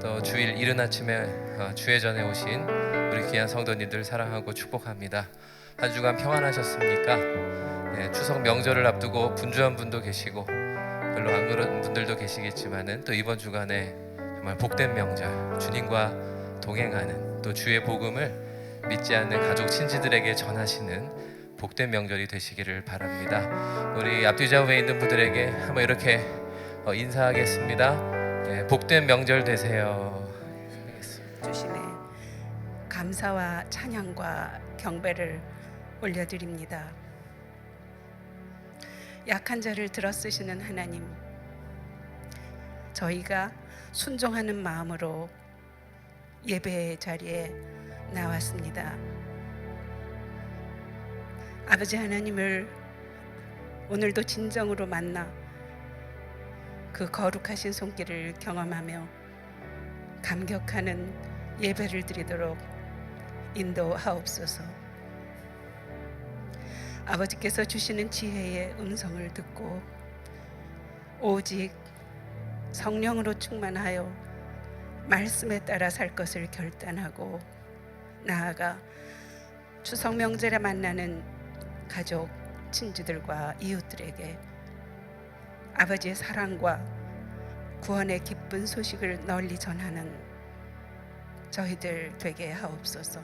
또 주일 이른 아침에 주의 전에 오신 우리 귀한 성도님들 사랑하고 축복합니다. 한 주간 평안하셨습니까? 추석 명절을 앞두고 분주한 분도 계시고 별로 안 그런 분들도 계시겠지만은 또 이번 주간에 정말 복된 명절, 주님과 동행하는 또 주의 복음을 믿지 않는 가족 친지들에게 전하시는 복된 명절이 되시기를 바랍니다. 우리 앞뒤 좌우에 있는 분들에게 한번 이렇게 인사하겠습니다. 복된 명절 되세요. 주심에 감사와 찬양과 경배를 올려드립니다. 약한 자를 들어 쓰시는 하나님, 저희가 순종하는 마음으로 예배의 자리에 나왔습니다. 아버지 하나님을 오늘도 진정으로 만나 그 거룩하신 손길을 경험하며 감격하는 예배를 드리도록 인도하옵소서. 아버지께서 주시는 지혜의 음성을 듣고 오직 성령으로 충만하여 말씀에 따라 살 것을 결단하고 나아가 추석 명절에 만나는 가족, 친지들과 이웃들에게 아버지의 사랑과 구원의 기쁜 소식을 널리 전하는 저희들 되게 하옵소서.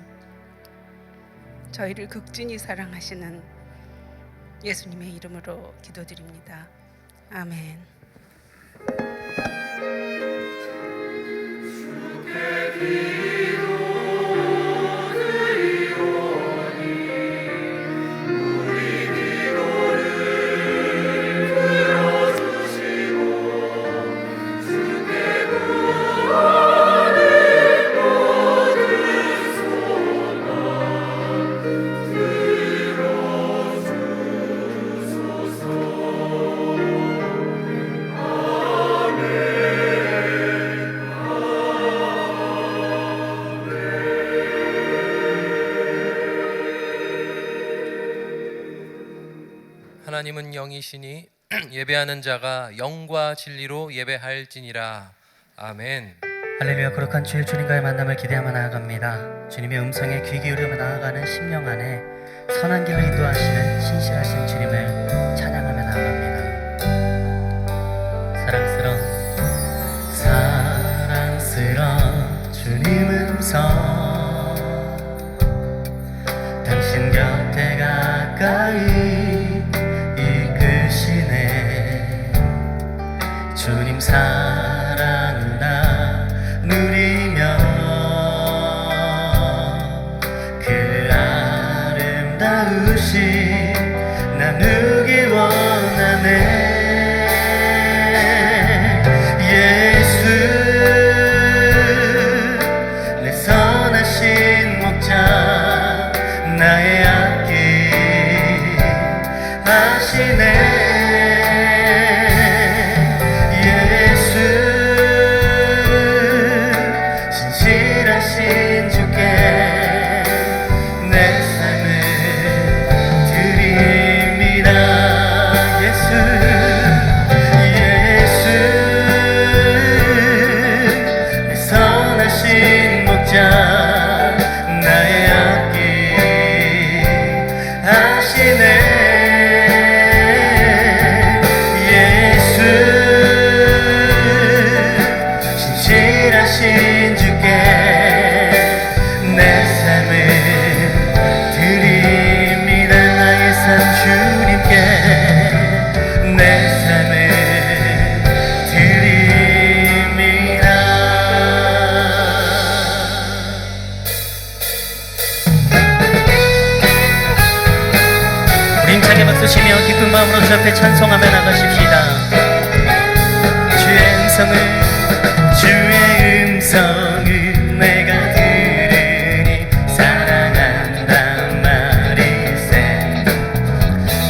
저희를 극진히 사랑하시는 예수님의 이름으로 기도드립니다. 아멘. 하나님은 영이시니 예배하는 자가 영과 진리로 예배할지니라. 아멘. 할렐루야. 거룩한 주일 주님과의 만남을 기대하며 나아갑니다. 주님의 음성에 귀 기울이며 나아가는 심령 안에 선한 길로 인도하시는 신실하신 주님을 찬양하며 나아갑니다. 사랑스러운 주님 음성, 당신 곁에 가까이 이끄시네. 주님 사랑을 나 누리며 그 아름다우신 나누기 원하네. 예수 내 선하신 목자, 나의 앞길 하시네. 신실하신 주께 내 삶을 드립니다. 예수 내 선하신 목자, 나의 앞길 하시네. 신실하신 주께 내 삶을 드립니다. 나의 삶 주님께 내 삶을 드립니다. 우리 힘차게 박수치며 기쁜 마음으로 주 앞에 찬송하며 나가십시다. 주의 음성을 내가 들으니 사랑한단 말일세.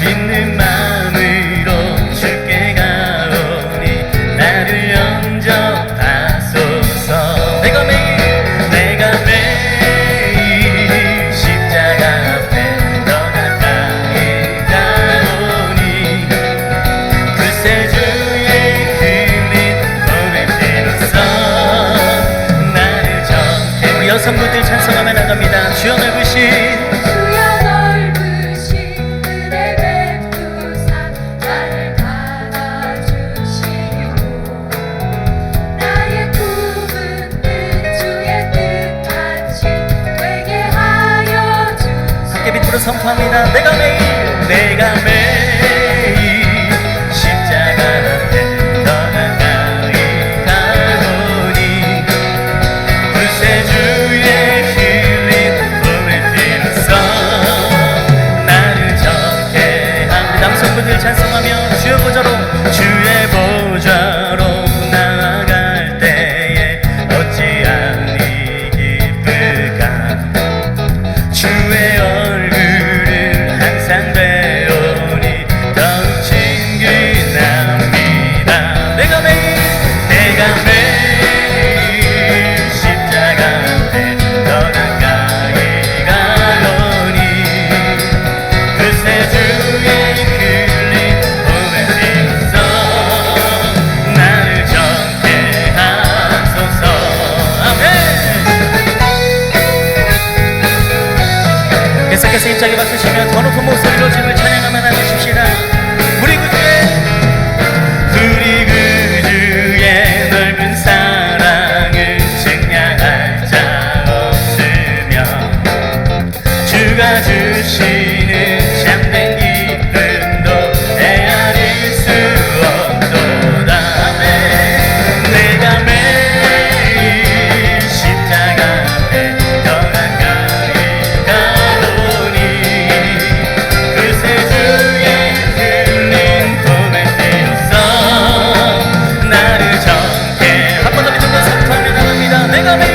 믿는 마음으로 주께 가오니 나를 영접하소서. 내가 매일 십자가 앞에 더 가까이 가오니 글쎄 성도들 찬송하며 나갑니다. 주여 넓으신 주여 넓으신 은혜 베푸사 나를 받아주시고 나의 꿈은 뜻 주의 뜻같이 되게 하여 주소서. 함께 빛으로 선포합니다. 내가 매일 십자가 앞에 더 가까이 가오니 구세주의 힐린 품에 비로소 나를 적게 합니다. 남성분들 찬송하며 주의 보좌로 나아갈 때에 어찌하니 기쁠까. 주의 얼굴을 항상 배우니 더욱 친근합니다. 내가 매일 십자가 앞에 더 가까이 가오니 구세주의 흘린 몸에 비로소 나를 적게 하소서. 아멘. 계속해서 힘차게 박수시며 더 높은 목소리로 주님을 찬양하며 나가십시다. 우리 구주의 넓은 사랑을 증량할 자 없으며 주가 주시는 참된 기쁨도 헤아릴 수 없도다. 내가 매일 십자가 앞에 더 가까이 가오니 구세주의 흘린 품에 비로소 나를 적게. 한 번 더 믿음과 선포하며 나갑니다. 내가 매일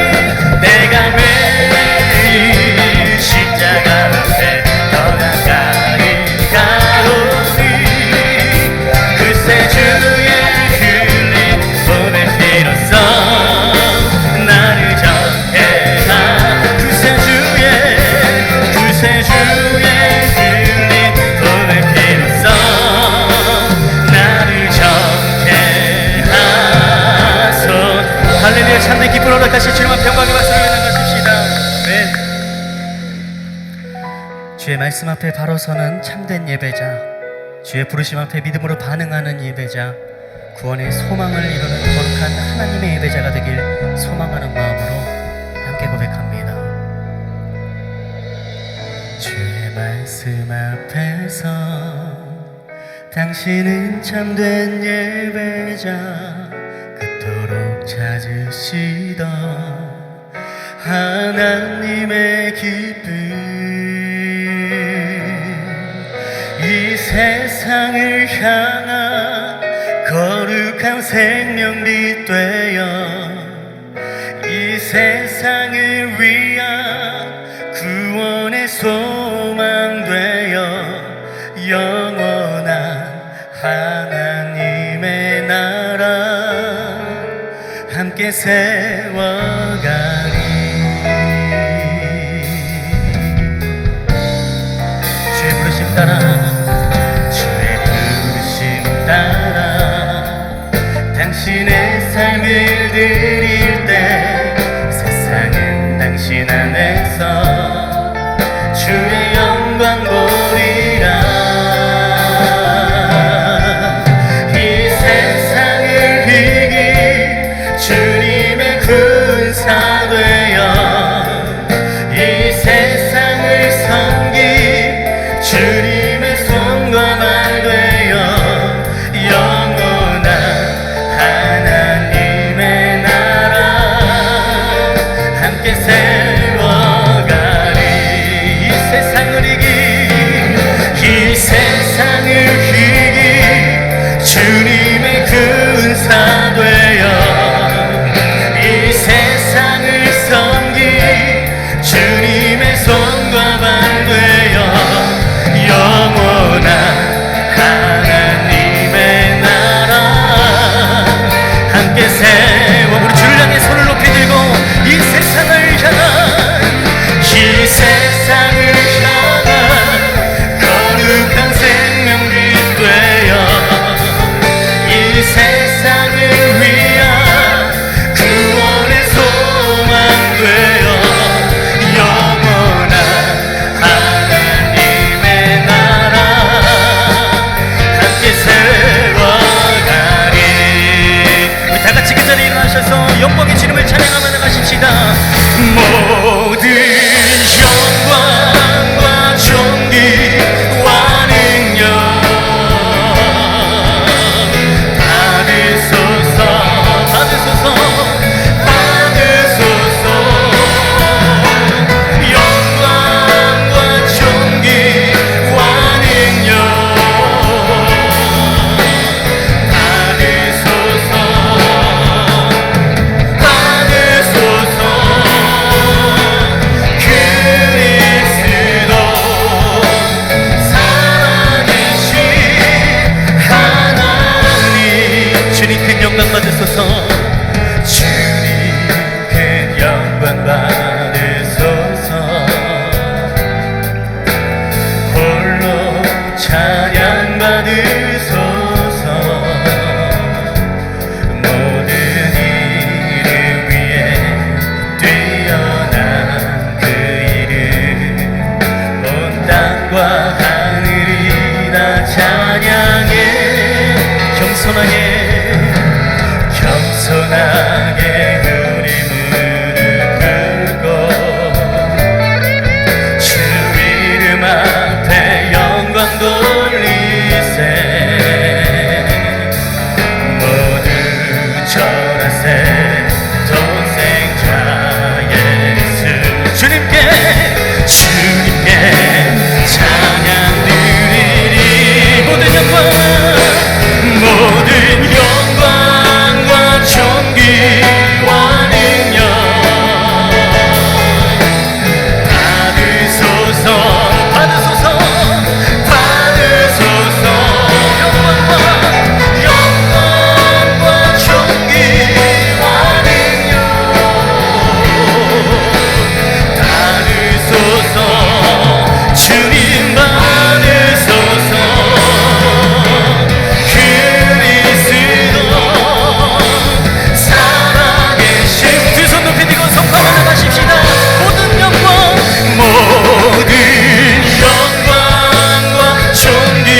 십자가 앞에 더 가까이 가오니 구세주의 흘린 품에 비로소 나를 적게 하. 구세주의 흘린 품에 비로소 나를 적게 하소. 할렐루야. 참된 기쁨을 허락하신 주님 앞에 영광의 박수를 나가십시다. 아멘. 주의 말씀 앞에 바로 서는 참된 예배자, 주의 부르심 앞에 믿음으로 반응하는 예배자, 구원의 소망을 이루는 거룩한 하나님의 예배자가 되길 소망하는 마음으로 함께 고백합니다. 주의 말씀 앞에서 당신은 참된 예배자, 그토록 찾으시던 하나님의 기쁨, 이 세상을 향한 거룩한 생명빛 되어 이 세상을 위한 구원의 소망 되어 영원한 하나님의 나라 함께 세워가리. 주의 부르심 따라, 주의 부르심 따라 당신의 삶을 드릴 때 세상은 당신 안에서 주의 영광 보리라. 이 세상을 이길 주님의 군사 되어 이 세상을 섬길 주님의 손과 발 되어 영원한 하나님의 나라 함께 세워 축복의 주님을 찬양하며 나가십시다. 모든 영광과 존귀와 능력 받으소서 받으소서 받으소서. 영광과 존귀와 능력 받으소서 받으소서. 그리스도 살아계신 하나님 주님 큰 영광 받으소서. 주님 큰 영광 받으소서. 홀로 찬양 받으소서. 모든 이름 위에 뛰어난 그 이름 온 땅과 하늘이 다 찬양해. 겸손하게 겸손하게 우리 무릎 꿇고 주 이름 앞에 영광 돌리세. 모두 절하세. 동생자 예수 주님께 찬양 드리리. 모든 영광 모든 영광과 존귀와 능력 받으소서 받으소서 받으소서. 영광과 존귀와 능력 받으소서. 주님 받으소서. 그리스도 살아계신 두 손 높이 들고 성파하며 나가십시다. 모든 영광 모든 영광과 존귀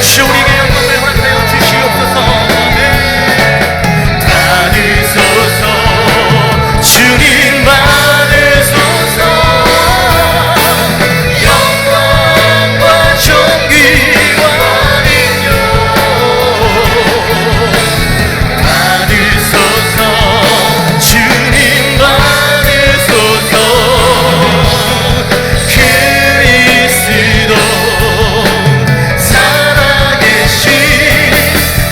주 우리에게 영광을 허락하여 주시옵소서. 받으소서. 주님 받으소서. 영광과 존귀와 능력 받으소서. 주님 받으소서. 그리스도 살아계신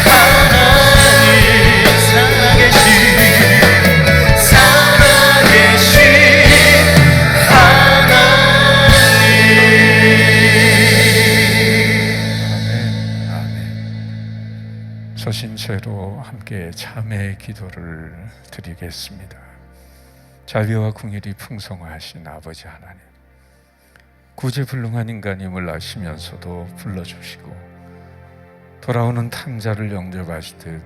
하나님 살아계신 하나님. 저신체로 함께 참회의 기도를 드리겠습니다. 자비와 긍휼이 풍성하신 아버지 하나님, 구제불능한 인간임을 아시면서도 불러주시고 돌아오는 탕자를 영접하시듯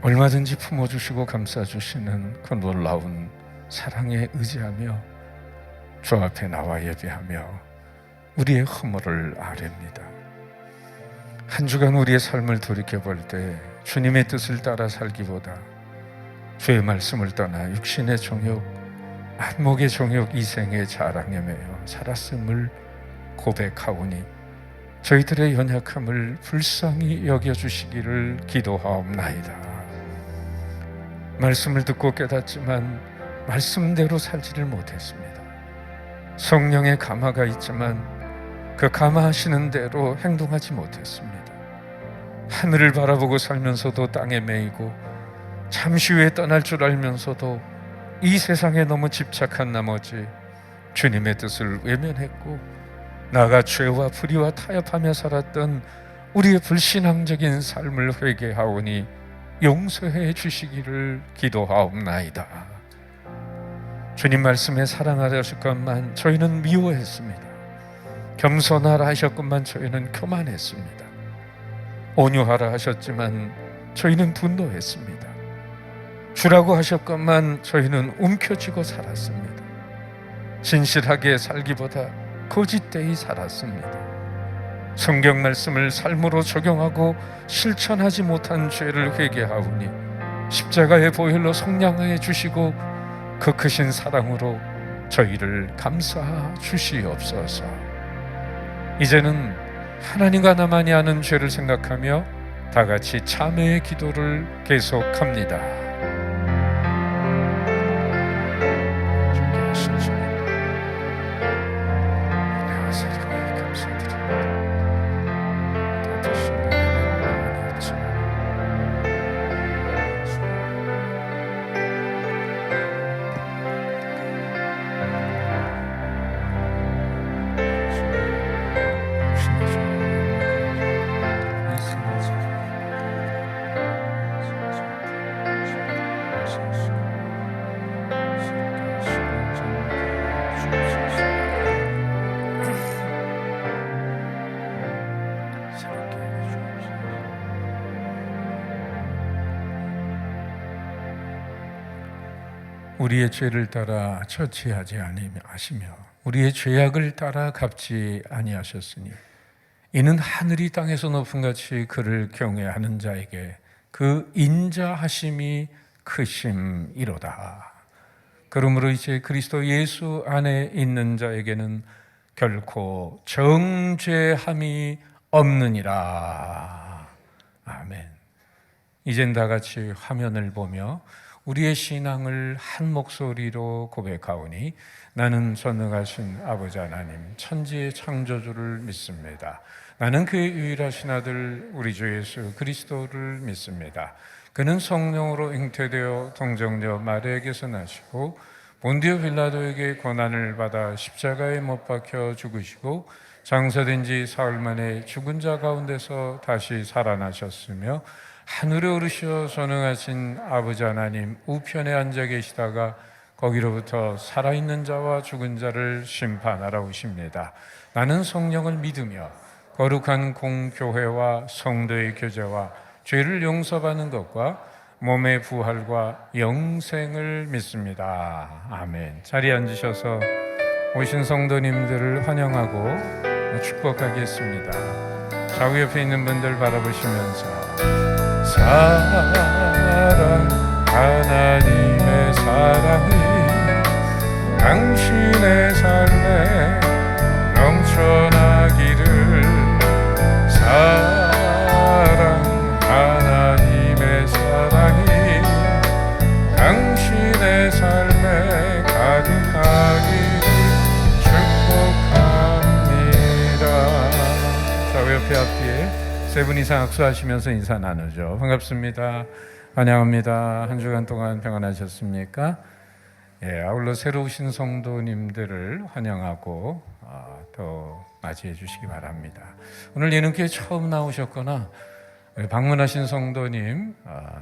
얼마든지 품어주시고 감싸주시는 그 놀라운 사랑에 의지하며 주 앞에 나와 예배하며 우리의 허물을 아뢰입니다. 한 주간 우리의 삶을 돌이켜볼 때 주님의 뜻을 따라 살기보다 주의 말씀을 떠나 육신의 정욕, 안목의 정욕, 이생의 자랑에 매여 살았음을 고백하오니 저희들의 연약함을 불쌍히 여겨주시기를 기도하옵나이다. 말씀을 듣고 깨닫지만 말씀대로 살지를 못했습니다. 성령의 감화가 있지만 그 감화하시는 대로 행동하지 못했습니다. 하늘을 바라보고 살면서도 땅에 매이고 잠시 후에 떠날 줄 알면서도 이 세상에 너무 집착한 나머지 주님의 뜻을 외면했고 나아가 죄와 불의와 타협하며 살았던 우리의 불신앙적인 삶을 회개하오니 용서해 주시기를 기도하옵나이다. 주님 말씀에 사랑하라 하셨건만 저희는 미워했습니다. 겸손하라 하셨건만 저희는 교만했습니다. 온유하라 하셨지만 저희는 분노했습니다. 주라고 하셨건만 저희는 움켜쥐고 살았습니다. 진실하게 살기보다 거짓되이 살았습니다. 성경 말씀을 삶으로 적용하고 실천하지 못한 죄를 회개하오니 십자가의 보혈로 속량하여 주시고 그 크신 사랑으로 저희를 감싸 주시옵소서. 이제는 하나님과 나만이 아는 죄를 생각하며 다 같이 참회의 기도를 계속합니다. 주께 하신 주님, 내가 사랑에 감사드립니다. 다 주신 은혜는 아니었지만 우리의 죄를 따라 처치하지 아니하시며 우리의 죄악을 따라 갚지 아니하셨으니 이는 하늘이 땅에서 높은 같이 그를 경외하는 자에게 그 인자하심이 크심이로다. 그러므로 이제 그리스도 예수 안에 있는 자에게는 결코 정죄함이 없느니라. 아멘. 이젠 다 같이 화면을 보며 우리의 신앙을 한 목소리로 고백하오니 나는 전능하신 아버지 하나님 천지의 창조주를 믿습니다. 나는 그의 유일하신 아들 우리 주 예수 그리스도를 믿습니다. 그는 성령으로 잉태되어 동정녀 마리아에게서 나시고 본디오 빌라도에게 고난을 받아 십자가에 못 박혀 죽으시고 장사된 지 사흘 만에 죽은 자 가운데서 다시 살아나셨으며 하늘에 오르시어 전능하신 아버지 하나님 우편에 앉아 계시다가 거기로부터 살아있는 자와 죽은 자를 심판하러 오십니다. 나는 성령을 믿으며 거룩한 공교회와 성도의 교제와 죄를 용서받는 것과 몸의 부활과 영생을 믿습니다. 아멘. 자리에 앉으셔서 오신 성도님들을 환영하고 축복하겠습니다. 좌우 옆에 있는 분들 바라보시면서 사랑 하나님의 사랑이 당신의 삶에 넘쳐나기를 사랑 하나님의 사랑이 당신의 삶에 가득하기를 축복합니다. 좌우 옆에 앞뒤에 세 분 이상 악수하시면서 인사 나누죠. 반갑습니다. 환영합니다. 한 주간 동안 평안하셨습니까? 아울러 새로 오신 성도님들을 환영하고 또 맞이해 주시기 바랍니다. 오늘 예능교회 처음 나오셨거나 방문하신 성도님,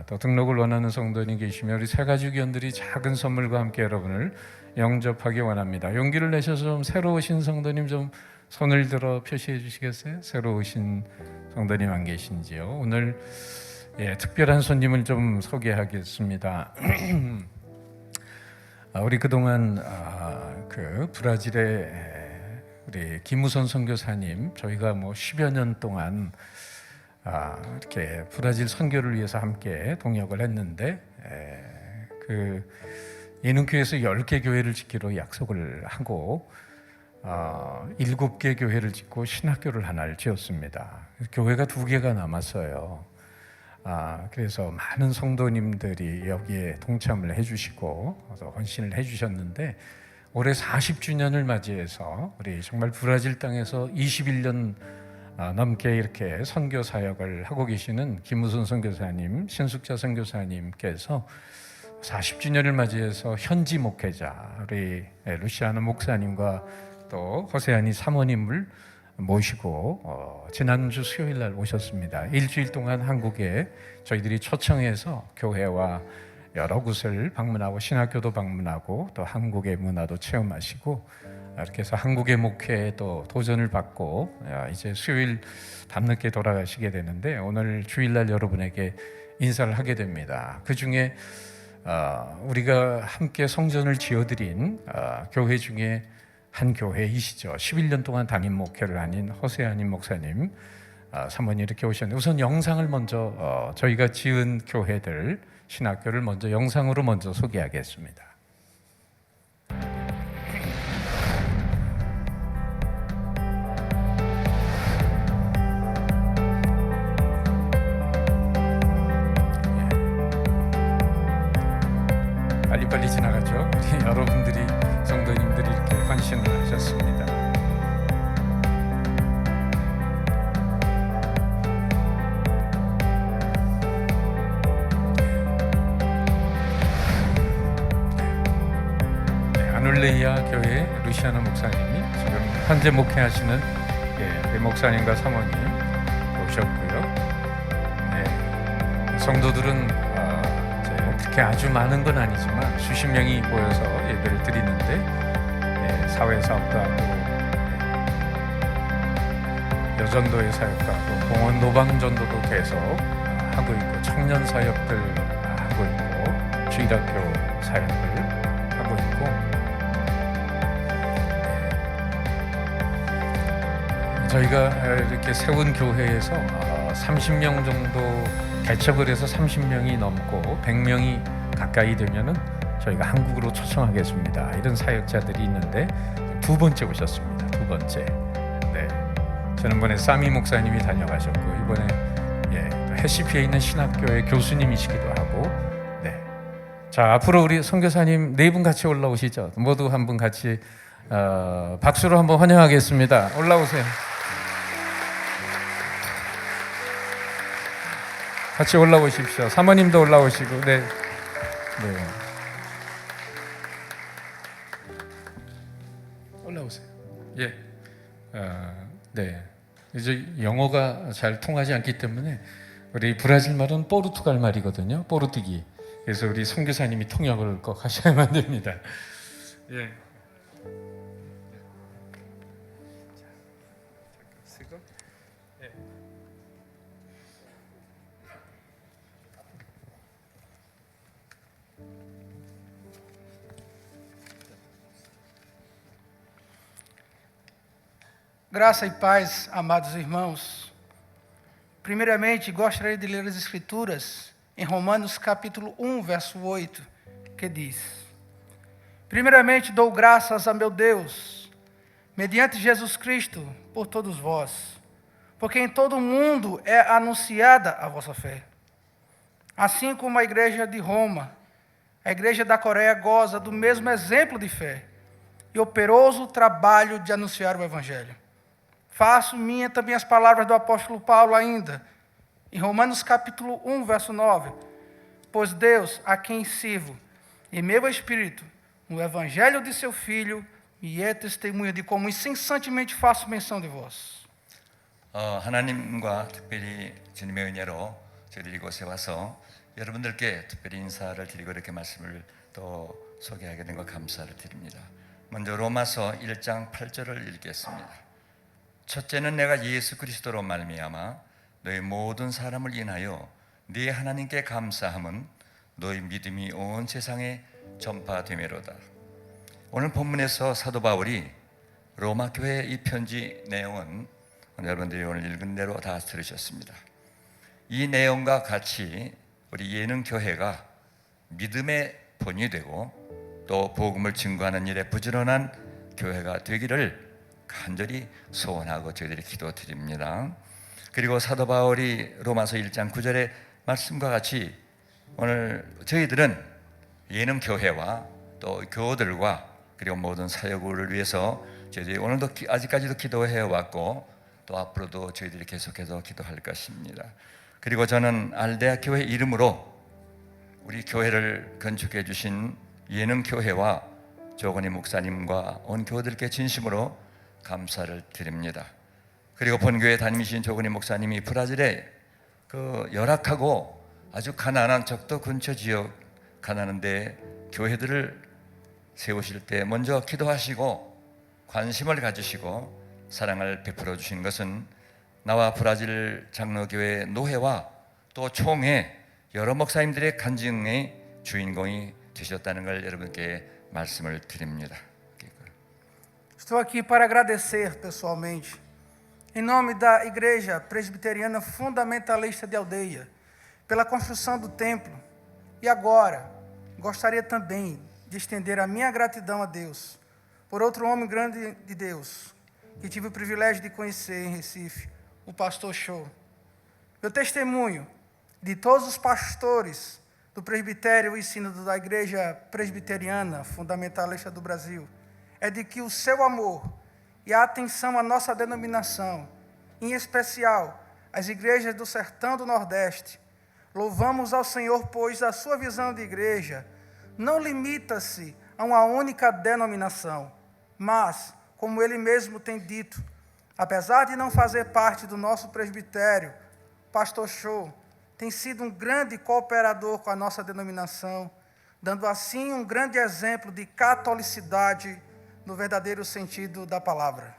또 등록을 원하는 성도님 계시면 우리 새가족위원들이 작은 선물과 함께 여러분을 영접하기 원합니다. 용기를 내셔서 좀 새로 오신 성도님 좀 손을 들어 표시해 주시겠어요? 새로 오신 성도님 안 계신지요? 오늘 특별한 손님을 좀 소개하겠습니다. 우리 그동안 그 브라질의 우리 김우선 선교사님, 저희가 뭐 10여 년 동안 이렇게 브라질 선교를 위해서 함께 동역을 했는데 그 예능교회에서 10개 교회를 짓기로 약속을 하고 7개 교회를 짓고 신학교를 하나를 지었습니다. 교회가 2개가 남았어요. 그래서 많은 성도님들이 여기에 동참을 해주시고 헌신을 해주셨는데 올해 40주년을 맞이해서 우리 정말 브라질 땅에서 21년 넘게 이렇게 선교 사역을 하고 계시는 김우순 선교사님, 신숙자 선교사님께서 40주년을 맞이해서 현지 목회자 우리 루시아나 목사님과 또 호세아니 사모님을 모시고 지난주 수요일 날 오셨습니다. 일주일 동안 한국에 저희들이 초청해서 교회와 여러 곳을 방문하고 신학교도 방문하고 또 한국의 문화도 체험하시고 이렇게 해서 한국의 목회에 또 도전을 받고 이제 수요일 밤늦게 돌아가시게 되는데 오늘 주일날 여러분에게 인사를 하게 됩니다. 그 중에 우리가 함께 성전을 지어드린 교회 중에 한 교회이시죠. 11년 동안 담임 목회를 하신 호세아님 목사님 사모님 이렇게 오셨는데 우선 영상을 먼저 저희가 지은 교회들 신학교를 먼저 영상으로 먼저 소개하겠습니다. 빨리빨리 지나가죠. 우리 여러분들이 성도님들이 이렇게 헌신을 하셨습니다. 아눌레이아 교회 루시아나 목사님이 지금 현재 목회하시는 목사님과 사모님 오셨고요. 성도들은 그렇게 아주 많은 건 아니지만 수십 명이 모여서 예배를 드리는데 사회사업도 하고 여전도의 사역도 하고 공원 노방전도도 계속 하고 있고 청년 사역들 하고 있고 주일학교 사역을 하고 있고 저희가 이렇게 세운 교회에서 30명 정도 개척을 해서 30명이 넘고 100명이 가까이 되면은 저희가 한국으로 초청하겠습니다. 이런 사역자들이 있는데 두 번째 오셨습니다. 두 번째. 네. 지난번에 사미 목사님이 다녀가셨고 이번에 해시피에 있는 신학교의 교수님이시기도 하고. 네. 자, 앞으로 우리 선교사님 네 분 같이 올라오시죠. 모두 한 분 같이 박수로 한번 환영하겠습니다. 올라오세요. 같이 올라오십시오. 사모님도 올라오시고, 네. 올라오세요. 예. 네. 이제 영어가 잘 통하지 않기 때문에 우리 브라질 말은 포르투갈 말이거든요. 포르투기. 그래서 우리 선교사님이 통역을 꼭 하셔야만 됩니다. 예. Graça e paz, amados irmãos. Primeiramente, gostaria de ler as Escrituras em Romanos capítulo 1, verso 8, que diz: Primeiramente dou graças a meu Deus, mediante Jesus Cristo, por todos vós, porque em todo o mundo é anunciada a vossa fé. Assim como a igreja de Roma, a igreja da Coreia goza do mesmo exemplo de fé e operoso trabalho de anunciar o Evangelho. Faço minha também as palavras do apóstolo Paulo ainda, em Romanos capítulo 1, verso 9. Pois Deus, a quem sirvo, em meu espírito, no evangelho de seu Filho, me é testemunha de como incessantemente faço menção de vós. 하나님과 특별히 주님의 은혜로 저희들 이곳에 와서 여러분들께 특별히 인사를 드리고 이렇게 말씀을 또 소개하게 된 것 감사를 드립니다. 먼저 로마서 1장 8절을 읽겠습니다. 첫째는 내가 예수 그리스도로 말미암아 너희 모든 사람을 인하여 네 하나님께 감사함은 너희 믿음이 온 세상에 전파되매로다. 오늘 본문에서 사도 바울이 로마 교회 이 편지 내용은 여러분들이 오늘 읽은 대로 다 들으셨습니다. 이 내용과 같이 우리 예능 교회가 믿음의 본이 되고 또 복음을 증거하는 일에 부지런한 교회가 되기를 간절히 소원하고 저희들이 기도드립니다. 그리고 사도 바울이 로마서 1장 9절의 말씀과 같이 오늘 저희들은 예능 교회와 또 교우들과 그리고 모든 사역을 위해서 저희들이 오늘도 아직까지도 기도해 왔고 또 앞으로도 저희들이 계속해서 기도할 것입니다. 그리고 저는 알데아 교회 이름으로 우리 교회를 건축해 주신 예능 교회와 조건희 목사님과 온 교우들께 진심으로 감사를 드립니다. 그리고 본교회 담임이신 조건희 목사님이 브라질의 그 열악하고 아주 가난한 적도 근처 지역 가난한데 교회들을 세우실 때 먼저 기도하시고 관심을 가지시고 사랑을 베풀어 주신 것은 나와 브라질 장로교회 노회와 또 총회 여러 목사님들의 간증의 주인공이 되셨다는 걸 여러분께 말씀을 드립니다. Estou aqui para agradecer pessoalmente, em nome da Igreja Presbiteriana Fundamentalista de Aldeia, pela construção do templo. E agora, gostaria também de estender a minha gratidão a Deus por outro homem grande de Deus, que tive o privilégio de conhecer em Recife, o pastor Show. Meu testemunho de todos os pastores do presbitério e sínodo da Igreja Presbiteriana Fundamentalista do Brasil é de que o seu amor e a atenção à nossa denominação, em especial às igrejas do sertão do Nordeste, louvamos ao Senhor, pois a sua visão de igreja não limita-se a uma única denominação, mas, como ele mesmo tem dito, apesar de não fazer parte do nosso presbitério, pastor Show tem sido um grande cooperador com a nossa denominação, dando assim um grande exemplo de catolicidade no verdadeiro sentido da palavra.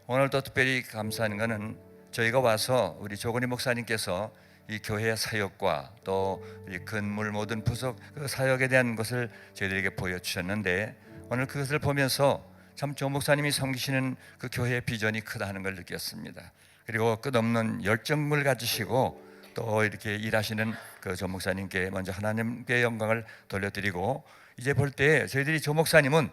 오늘도 특별히 감사하는 것은 저희가 와서 우리 조건희 목사님께서 이 교회 사역과 또 이 건물 모든 부속 그 사역에 대한 것을 저희들에게 보여주셨는데 오늘 그것을 보면서 참 조 목사님이 섬기시는 그 교회의 비전이 크다 하는 걸 느꼈습니다. 그리고 끝없는 열정을 가지시고 또 이렇게 일하시는 그 조 목사님께 먼저 하나님께 영광을 돌려드리고 이제 볼 때 저희들이 조 목사님은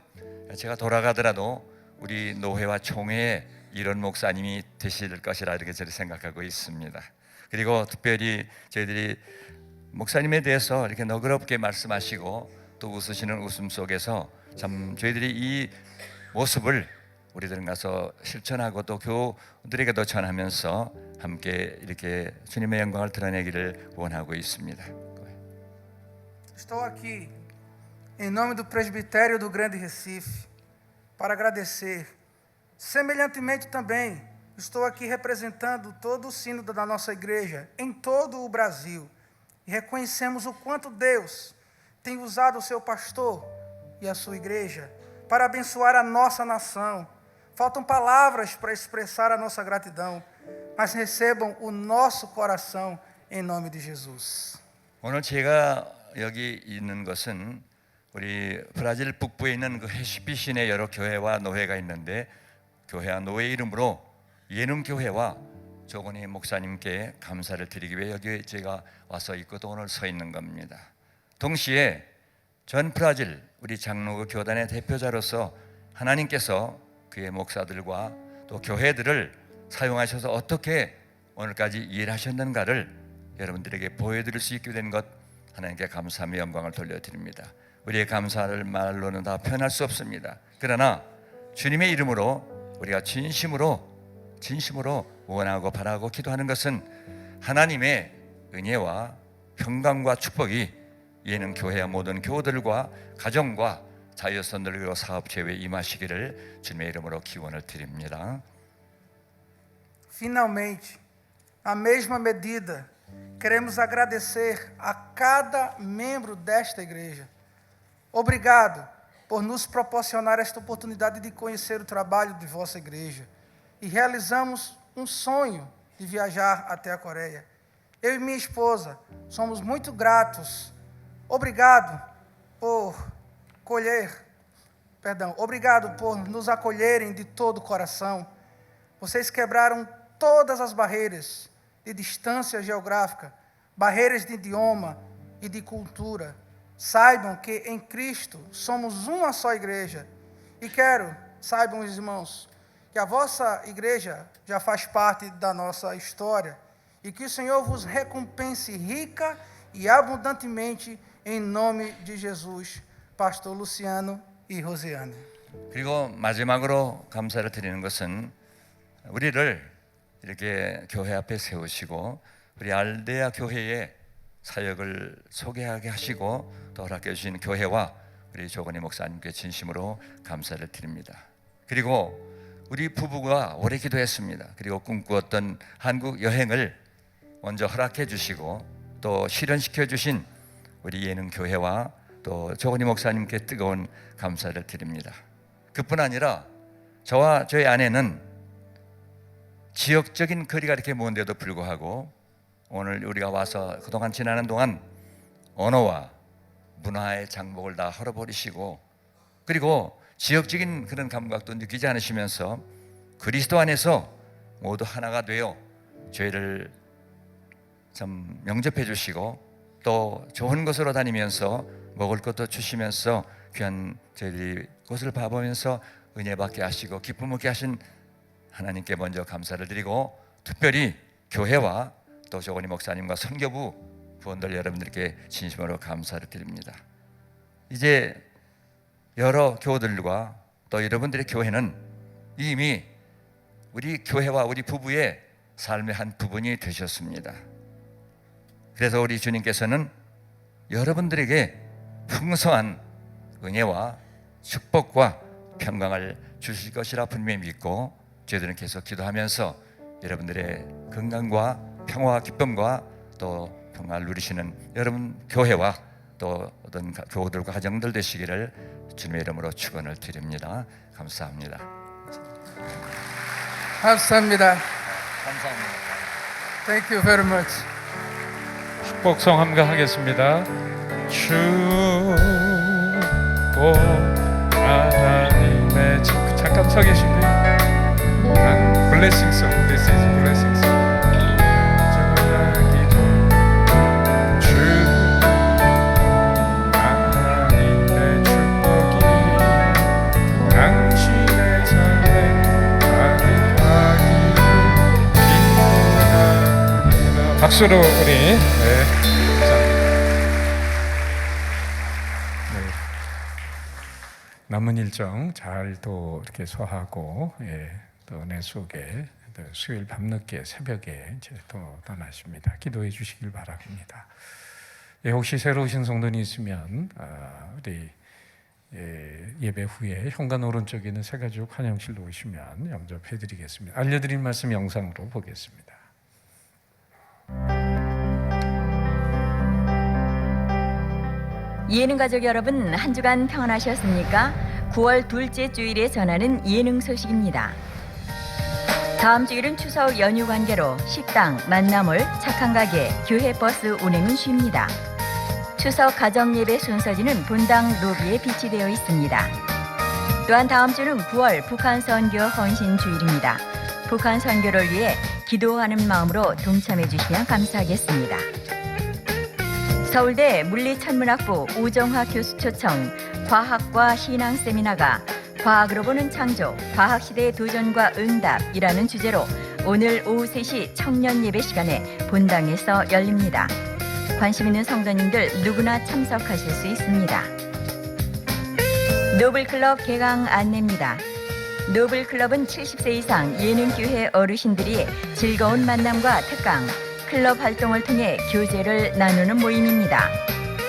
제가 돌아가더라도 우리 노회와 총회에 이런 목사님이 되실 것이라 이렇게 저는 생각하고 있습니다. 그리고 특별히 저희들이 목사님에 대해서 이렇게 너그럽게 말씀하시고 또 웃으시는 웃음 속에서 참 저희들이 이 모습을 우리들은 가서 실천하고 또 교우들에게도 전하면서 함께 이렇게 주님의 영광을 드러내기를 원하고 있습니다. Estou aqui em nome do presbitério do Grande Recife para agradecer. Semelhantemente também, estou aqui representando todo o sínodo da nossa igreja em todo o Brasil. E reconhecemos o quanto Deus tem usado o seu pastor e a sua igreja para abençoar a nossa nação. Faltam palavras para expressar a nossa gratidão, mas recebam o nosso coração em nome de Jesus. 오늘 제가 여기 있는 것은 우리 브라질 북부에 있는 그 해시피 시내 여러 교회와 노회가 있는데 교회와 노회 이름으로 예능교회와 조건희 목사님께 감사를 드리기 위해 여기 제가 와서 있고 또 오늘 서 있는 겁니다. 동시에 전 브라질 우리 장로교 교단의 대표자로서 하나님께서 그의 목사들과 또 교회들을 사용하셔서 어떻게 오늘까지 일하셨는가를 여러분들에게 보여드릴 수 있게 된 것 하나님께 감사하며 영광을 돌려드립니다. 우리의 감사를 말로는 다 표현할 수 없습니다. 그러나 주님의 이름으로 우리가 진심으로 원하고 바라고 기도하는 것은 하나님의 은혜와 평강과 축복이 예능 교회와 모든 교우들과 가정과 자유선들 그리고 사업체에 임하시기를 주님의 이름으로 기원을 드립니다. Finalmente, na mesma medida, queremos agradecer a cada membro desta igreja. Obrigado por nos proporcionar esta oportunidade de conhecer o trabalho de vossa igreja. E realizamos um sonho de viajar até a Coreia. Eu e minha esposa somos muito gratos. Obrigado por nos acolherem de todo o coração. Vocês quebraram todas as barreiras de distância geográfica, barreiras de idioma e de cultura. Saibam que em Cristo somos uma só igreja. E saibam os irmãos, que a vossa igreja já faz parte da nossa história e que o Senhor vos recompense rica e abundantemente em nome de Jesus. Pastor Luciano e Rosiane. 그리고 마지막으로 감사를 드리는 것은 우리를 이렇게 교회 앞에 세우시고 우리 알데아 교회의 사역을 소개하게 하시고 또 허락해 주신 교회와 우리 조건희 목사님께 진심으로 감사를 드립니다. 그리고 우리 부부가 오래 기도했습니다. 그리고 꿈꾸었던 한국 여행을 먼저 허락해 주시고 또 실현시켜 주신 우리 예능 교회와 또 조건희 목사님께 뜨거운 감사를 드립니다. 그뿐 아니라 저와 저희 아내는 지역적인 거리가 이렇게 먼데도 불구하고 오늘 우리가 와서 그동안 지나는 동안 언어와 문화의 장벽을 다 헐어버리시고 그리고 지역적인 그런 감각도 느끼지 않으시면서 그리스도 안에서 모두 하나가 되어 죄를 좀 영접해 주시고 또 좋은 곳으로 다니면서 먹을 것도 주시면서 귀한 저희들이 곳을 봐보면서 은혜 받게 하시고 기쁨 얻게 하신 하나님께 먼저 감사를 드리고, 특별히 교회와 또 조건희 목사님과 선교부 부원들 여러분들께 진심으로 감사를 드립니다. 이제 여러 교우들과 또 여러분들의 교회는 이미 우리 교회와 우리 부부의 삶의 한 부분이 되셨습니다. 그래서 우리 주님께서는 여러분들에게 풍성한 은혜와 축복과 평강을 주실 것이라 분명히 믿고, 저희들은 계속 기도하면서 여러분들의 건강과 평화와 기쁨과 또 평화를 누리시는 여러분 교회와 또 어떤 교우들과 가정들 되시기를 주님의 이름으로 축원을 드립니다. 감사합니다. 감사합니다. 감사합니다. Thank you very much. 축복성 함가하겠습니다. 축복 하나님의 잠깐 서 계시고요. Blessing song. This is blessing song. 주 하나님의 축복이 당신의 삶에 가득하기를 기도합니다. 박수로 우리 남은 일정 잘 또 이렇게 소화하고 또 내 속에 또 수요일 밤늦게 새벽에 이제 또 떠나십니다. 기도해 주시길 바랍니다. 혹시 새로 오신 성도님 있으면 우리 예배 후에 현관 오른쪽에 있는 새가족 환영실로 오시면 영접해 드리겠습니다. 알려드린 말씀 영상으로 보겠습니다. 예능 가족 여러분, 한 주간 평안하셨습니까? 9월 둘째 주일에 전하는 예능 소식입니다. 다음 주일은 추석 연휴 관계로 식당, 만남홀, 착한 가게, 교회 버스 운행은 쉽니다. 추석 가정 예배 순서지는 본당 로비에 비치되어 있습니다. 또한 다음 주는 9월 북한 선교 헌신 주일입니다. 북한 선교를 위해 기도하는 마음으로 동참해 주시면 감사하겠습니다. 서울대 물리천문학부 우정학 교수 초청 과학과 신앙 세미나가 과학으로 보는 창조, 과학시대의 도전과 응답이라는 주제로 오늘 오후 3시 청년 예배 시간에 본당에서 열립니다. 관심 있는 성도님들 누구나 참석하실 수 있습니다. 노블클럽 개강 안내입니다. 노블클럽은 70세 이상 예능교회 어르신들이 즐거운 만남과 특강, 클럽 활동을 통해 교제를 나누는 모임입니다.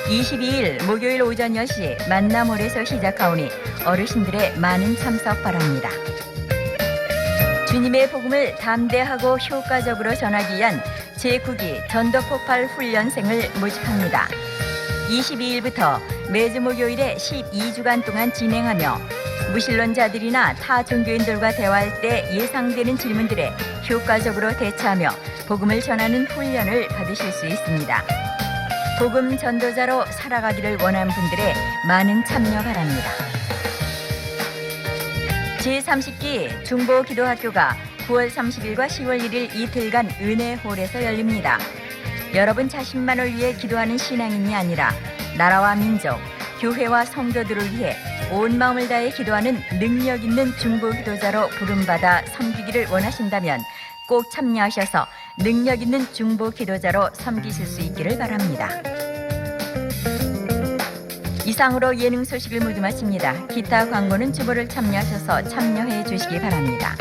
22일 목요일 오전 10시 만남홀에서 시작하오니 어르신들의 많은 참석 바랍니다. 주님의 복음을 담대하고 효과적으로 전하기 위한 제9기 전도폭발 훈련생을 모집합니다. 22일부터 매주 목요일에 12주간 동안 진행하며 무신론자들이나 타 종교인들과 대화할 때 예상되는 질문들에 효과적으로 대처하며 복음을 전하는 훈련을 받으실 수 있습니다. 복음 전도자로 살아가기를 원하는 분들의 많은 참여 바랍니다. 제30기 중보기도학교가 9월 30일과 10월 1일 이틀간 은혜홀에서 열립니다. 여러분 자신만을 위해 기도하는 신앙인이 아니라 나라와 민족, 교회와 성도들을 위해 온 마음을 다해 기도하는 능력 있는 중보기도자로 부름받아 섬기기를 원하신다면 꼭 참여하셔서 능력 있는 중보기도자로 섬기실 수 있기를 바랍니다. 이상으로 예능 소식을 모두 마칩니다. 기타 광고는 주보를 참여하셔서 참여해 주시기 바랍니다.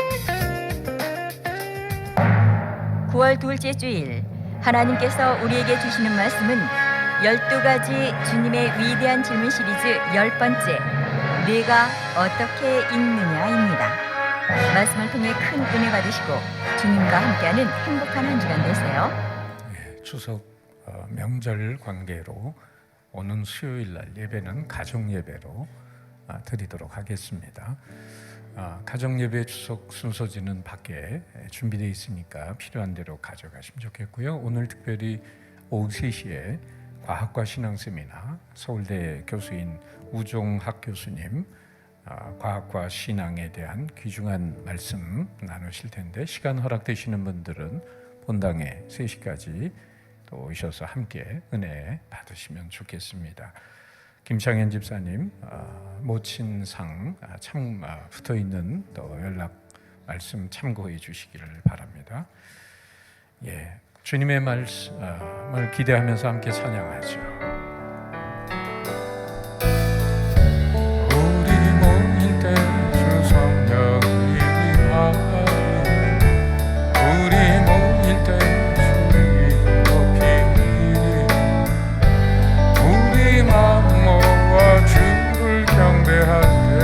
9월 둘째 주일, 하나님께서 우리에게 주시는 말씀은 12가지 주님의 위대한 질문 시리즈 10번째, 내가 어떻게 읽느냐입니다. 말씀을 통해 큰 은혜 받으시고 주님과 함께하는 행복한 한 주간 되세요. 추석 명절 관계로 오는 수요일 날 예배는 가정 예배로 드리도록 하겠습니다. 가정 예배 추석 순서지는 밖에 준비되어 있으니까 필요한 대로 가져가시면 좋겠고요. 오늘 특별히 오후 3시에 과학과 신앙 세미나 서울대 교수인 우종학 교수님 과학과 신앙에 대한 귀중한 말씀 나누실 텐데 시간 허락되시는 분들은 본당에 3시까지 또 오셔서 함께 은혜 받으시면 좋겠습니다. 김창현 집사님 모친상 붙어있는 또 연락 말씀 참고해 주시기를 바랍니다. 예, 주님의 말씀을 기대하면서 함께 찬양하죠. 우리 모일 때 주 성령이 임하여 우리 모일 때 주님 높이리 우리 마음 모아 주를 경배할 때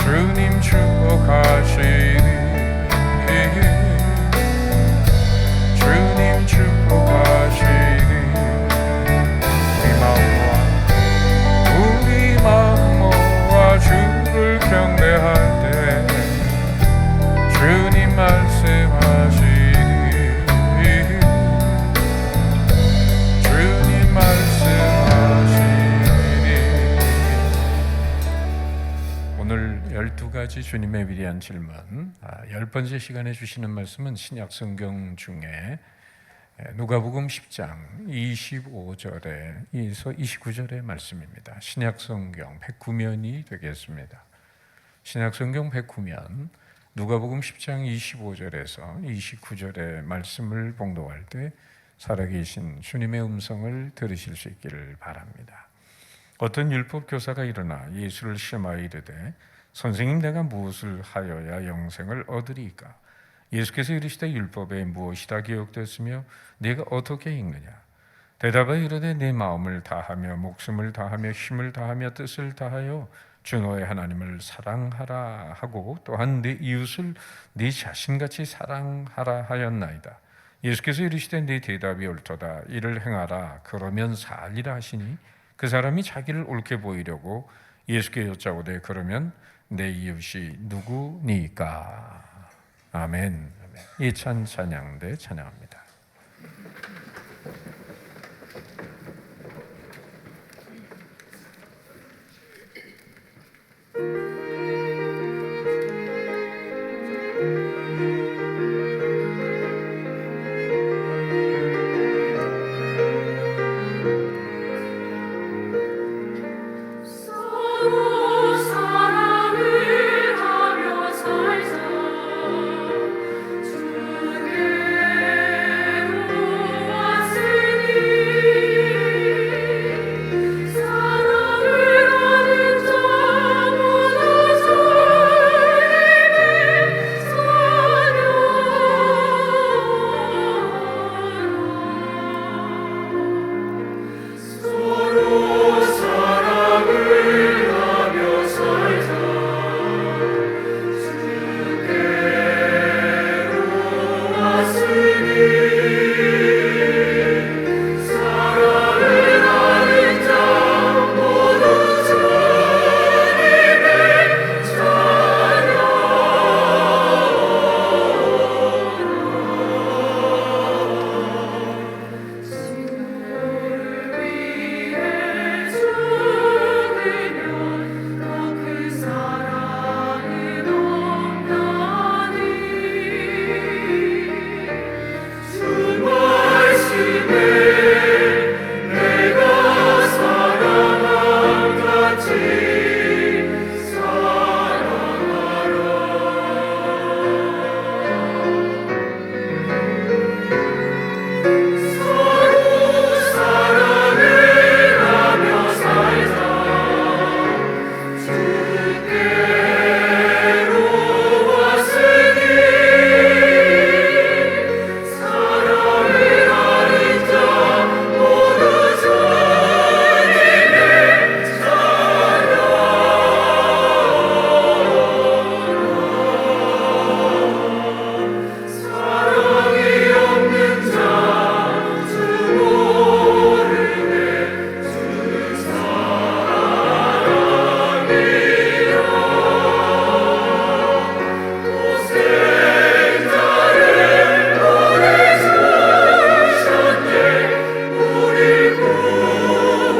주님 축복하시리 주님 축복하시리 우리 마음 모아 주를 경배할 때 주님 말씀하시리 주님 말씀하시리. 오늘 12가지 주님의 위대한 질문 10번째 시간에 주시는 말씀은 신약 성경 중에 누가복음 10장 25절에서 29절의 말씀입니다. 신약 성경 109면이 되겠습니다. 신약 성경 109면 누가복음 10장 25절에서 29절의 말씀을 봉독할 때 살아계신 주님의 음성을 들으실 수 있기를 바랍니다. 어떤 율법 교사가 일어나 예수를 시험하여 이르되 선생님 내가 무엇을 하여야 영생을 얻으리까? 예수께서 이르시되 율법에 무엇이 다 기록되었으며 네가 어떻게 읽느냐? 대답하여 이르되 내 마음을 다하며 목숨을 다하며 힘을 다하며 뜻을 다하여 주 너의 하나님을 사랑하라 하고 또한 네 이웃을 네 자신같이 사랑하라 하였나이다. 예수께서 이르시되 네 대답이 옳도다. 이를 행하라. 그러면 살리라 하시니 그 사람이 자기를 옳게 보이려고 예수께 여짜오되 그러면 내 이웃이 누구니까? 아멘. 예찬 찬양대 찬양합니다. 서로 사랑을 하며 살자 주께로 왔으니 사랑을 하는 자 모두 주님의 자녀라. 서로 사랑을 하며 살자 주께로 왔으니 사랑을 하는 자 모두 주님의 자녀라. 진노를 위해 죽으면 더 큰 사랑은 없나니 주 말씀에 내가 사랑함 같이 사랑하라. 서로 사랑을 하며 살자 주께로 왔으니 사랑을 하는 자 모두 주님의 자녀라. 사랑이 없는 자 주 모르네 주 사랑이라. 도생자를 보내주셨네 우리 구원하셨네.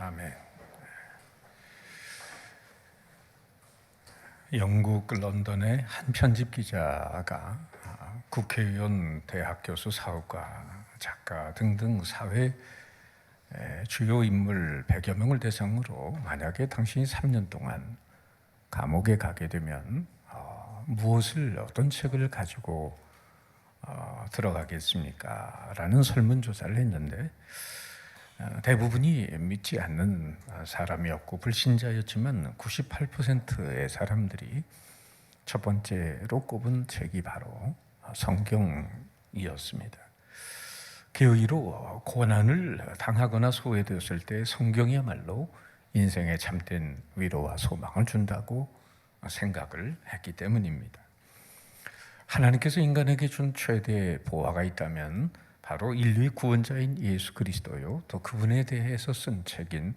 아멘. 영국 런던의 한 편집 기자가 국회의원, 대학 교수, 사업가, 작가 등등 사회 주요 인물 100여 명을 대상으로 만약에 당신이 3년 동안 감옥에 가게 되면 어떤 책을 가지고 들어가겠습니까? 라는 설문조사를 했는데 대부분이 믿지 않는 사람이었고 불신자였지만 98%의 사람들이 첫 번째로 꼽은 책이 바로 성경이었습니다. 개의로 고난을 당하거나 소외되었을 때 성경이야말로 인생에 참된 위로와 소망을 준다고 생각을 했기 때문입니다. 하나님께서 인간에게 준 최대 보화가 있다면 바로 인류의 구원자인 예수 그리스도요, 또 그분에 대해서 쓴 책인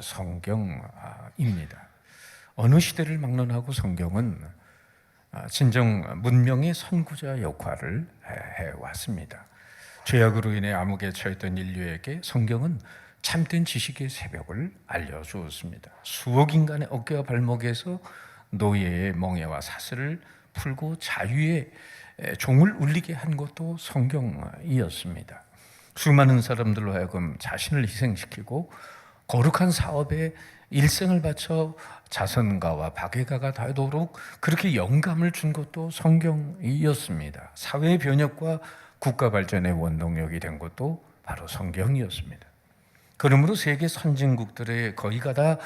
성경입니다. 어느 시대를 막론하고 성경은 진정 문명의 선구자 역할을 해왔습니다. 죄악으로 인해 암흑에 처했던 인류에게 성경은 참된 지식의 새벽을 알려주었습니다. 수억 인간의 어깨와 발목에서 노예의 멍에와 사슬을 풀고 자유의 종을 울리게 한 것도 성경이었습니다. 수많은 사람들로 하여금 자신을 희생시키고 거룩한 사업에 일생을 바쳐 자선가와 박애가가 되도록 그렇게 영감을 준 것도 성경이었습니다. 사회의 변혁과 국가 발전의 원동력이 된 것도 바로 성경이었습니다. 그러므로 세계 선진국들의 거의가 다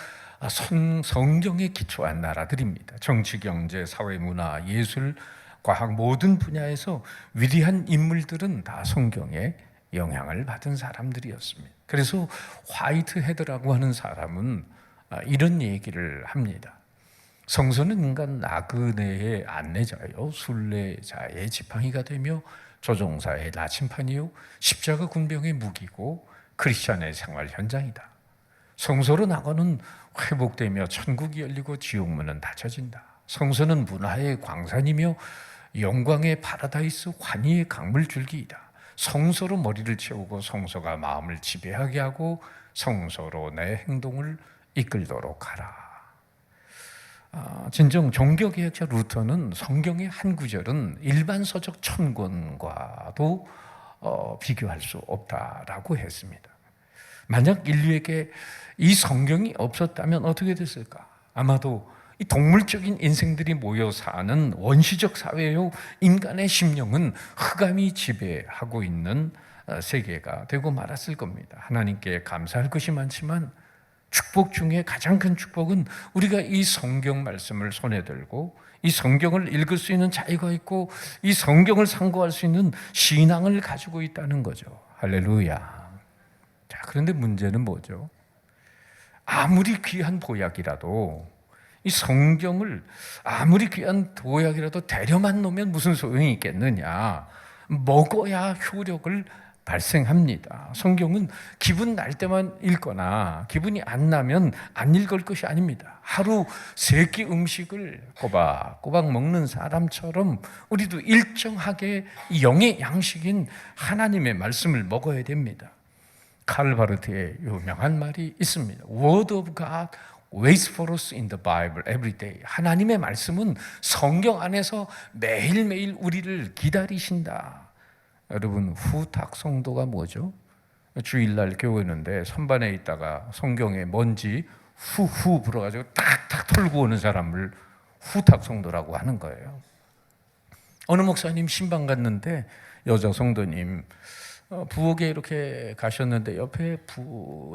성경에 기초한 나라들입니다. 정치, 경제, 사회, 문화, 예술, 과학 모든 분야에서 위대한 인물들은 다 성경의 영향을 받은 사람들이었습니다. 그래서 화이트헤드라고 하는 사람은 이런 얘기를 합니다. 성서는 인간 나그네의 안내자요, 순례자의 지팡이가 되며 조종사의 나침판이요, 십자가 군병의 무기고 크리스찬의 생활 현장이다. 성서로 나가는 회복되며 천국이 열리고 지옥문은 닫혀진다. 성서는 문화의 광산이며 영광의 파라다이스 환희의 강물줄기이다. 성서로 머리를 채우고 성서가 마음을 지배하게 하고 성서로 내 행동을 이끌도록 하라. 진정 종교개혁자 루터는 성경의 한 구절은 일반 서적 1000권과도 비교할 수 없다라고 했습니다. 만약 인류에게 이 성경이 없었다면 어떻게 됐을까? 아마도 이 동물적인 인생들이 모여 사는 원시적 사회요, 인간의 심령은 흑암이 지배하고 있는 세계가 되고 말았을 겁니다. 하나님께 감사할 것이 많지만 축복 중에 가장 큰 축복은 우리가 이 성경 말씀을 손에 들고 이 성경을 읽을 수 있는 자유가 있고 이 성경을 상고할 수 있는 신앙을 가지고 있다는 거죠. 할렐루야. 자, 그런데 문제는 뭐죠? 아무리 귀한 보약이라도 이 성경을 아무리 귀한 보약이라도 데려만 놓으면 무슨 소용이 있겠느냐? 먹어야 효력을 발생합니다. 성경은 기분 날 때만 읽거나 기분이 안 나면 안 읽을 것이 아닙니다. 하루 3끼 음식을 꼬박꼬박 먹는 사람처럼 우리도 일정하게 영의 양식인 하나님의 말씀을 먹어야 됩니다. 칼 바르트의 유명한 말이 있습니다. Word of God waits for us in the Bible every day. 하나님의 말씀은 성경 안에서 매일매일 우리를 기다리신다. 여러분, 후탁 성도가 뭐죠? 주일날 교회 있는데 선반에 있다가 성경에 먼지 후후 불어가지고 탁탁 털고 오는 사람을 후탁 성도라고 하는 거예요. 어느 목사님 신방 갔는데 여자 성도님 부엌에 이렇게 가셨는데 옆에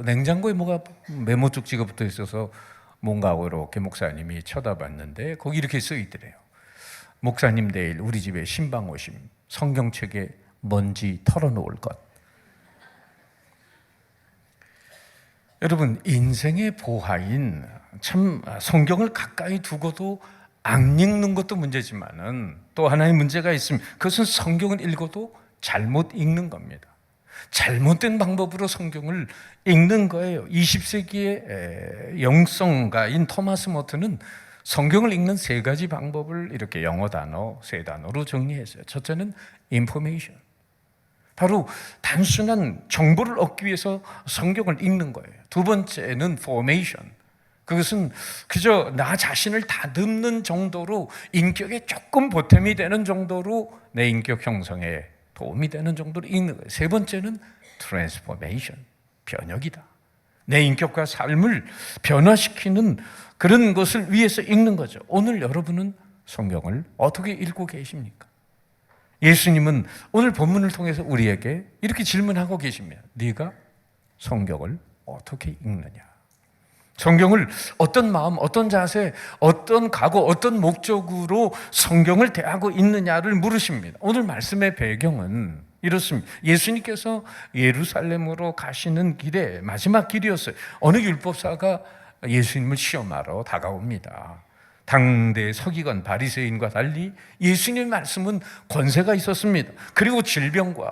냉장고에 뭐가 메모장 찍어붙어 있어서 뭔가 하고 이렇게 목사님이 쳐다봤는데 거기 이렇게 써 있더래요. 목사님 내일 우리 집에 신방 오심, 성경책에 먼지 털어놓을 것. 여러분, 인생의 보화인 참 성경을 가까이 두고도 안 읽는 것도 문제지만은 또 하나의 문제가 있습니다. 그것은 성경을 읽어도 잘못 읽는 겁니다. 잘못된 방법으로 성경을 읽는 거예요. 20세기의 영성가인 토마스 머튼은 성경을 읽는 3가지 방법을 이렇게 영어 단어 3단어로 정리했어요. 첫째는 information. 바로 단순한 정보를 얻기 위해서 성경을 읽는 거예요. 두 번째는 formation. 그것은 그저 나 자신을 다듬는 정도로, 인격에 조금 보탬이 되는 정도로 내 인격 형성에 도움이 되는 정도로 읽는 거예요. 세 번째는 transformation, 변혁이다. 내 인격과 삶을 변화시키는 그런 것을 위해서 읽는 거죠. 오늘 여러분은 성경을 어떻게 읽고 계십니까? 예수님은 오늘 본문을 통해서 우리에게 이렇게 질문하고 계십니다. 네가 성경을 어떻게 읽느냐? 성경을 어떤 마음, 어떤 자세, 어떤 각오, 어떤 목적으로 성경을 대하고 있느냐를 물으십니다. 오늘 말씀의 배경은 이렇습니다. 예수님께서 예루살렘으로 가시는 길에 마지막 길이었어요. 어느 율법사가 예수님을 시험하러 다가옵니다. 당대 서기관 바리새인과 달리 예수님의 말씀은 권세가 있었습니다. 그리고 질병과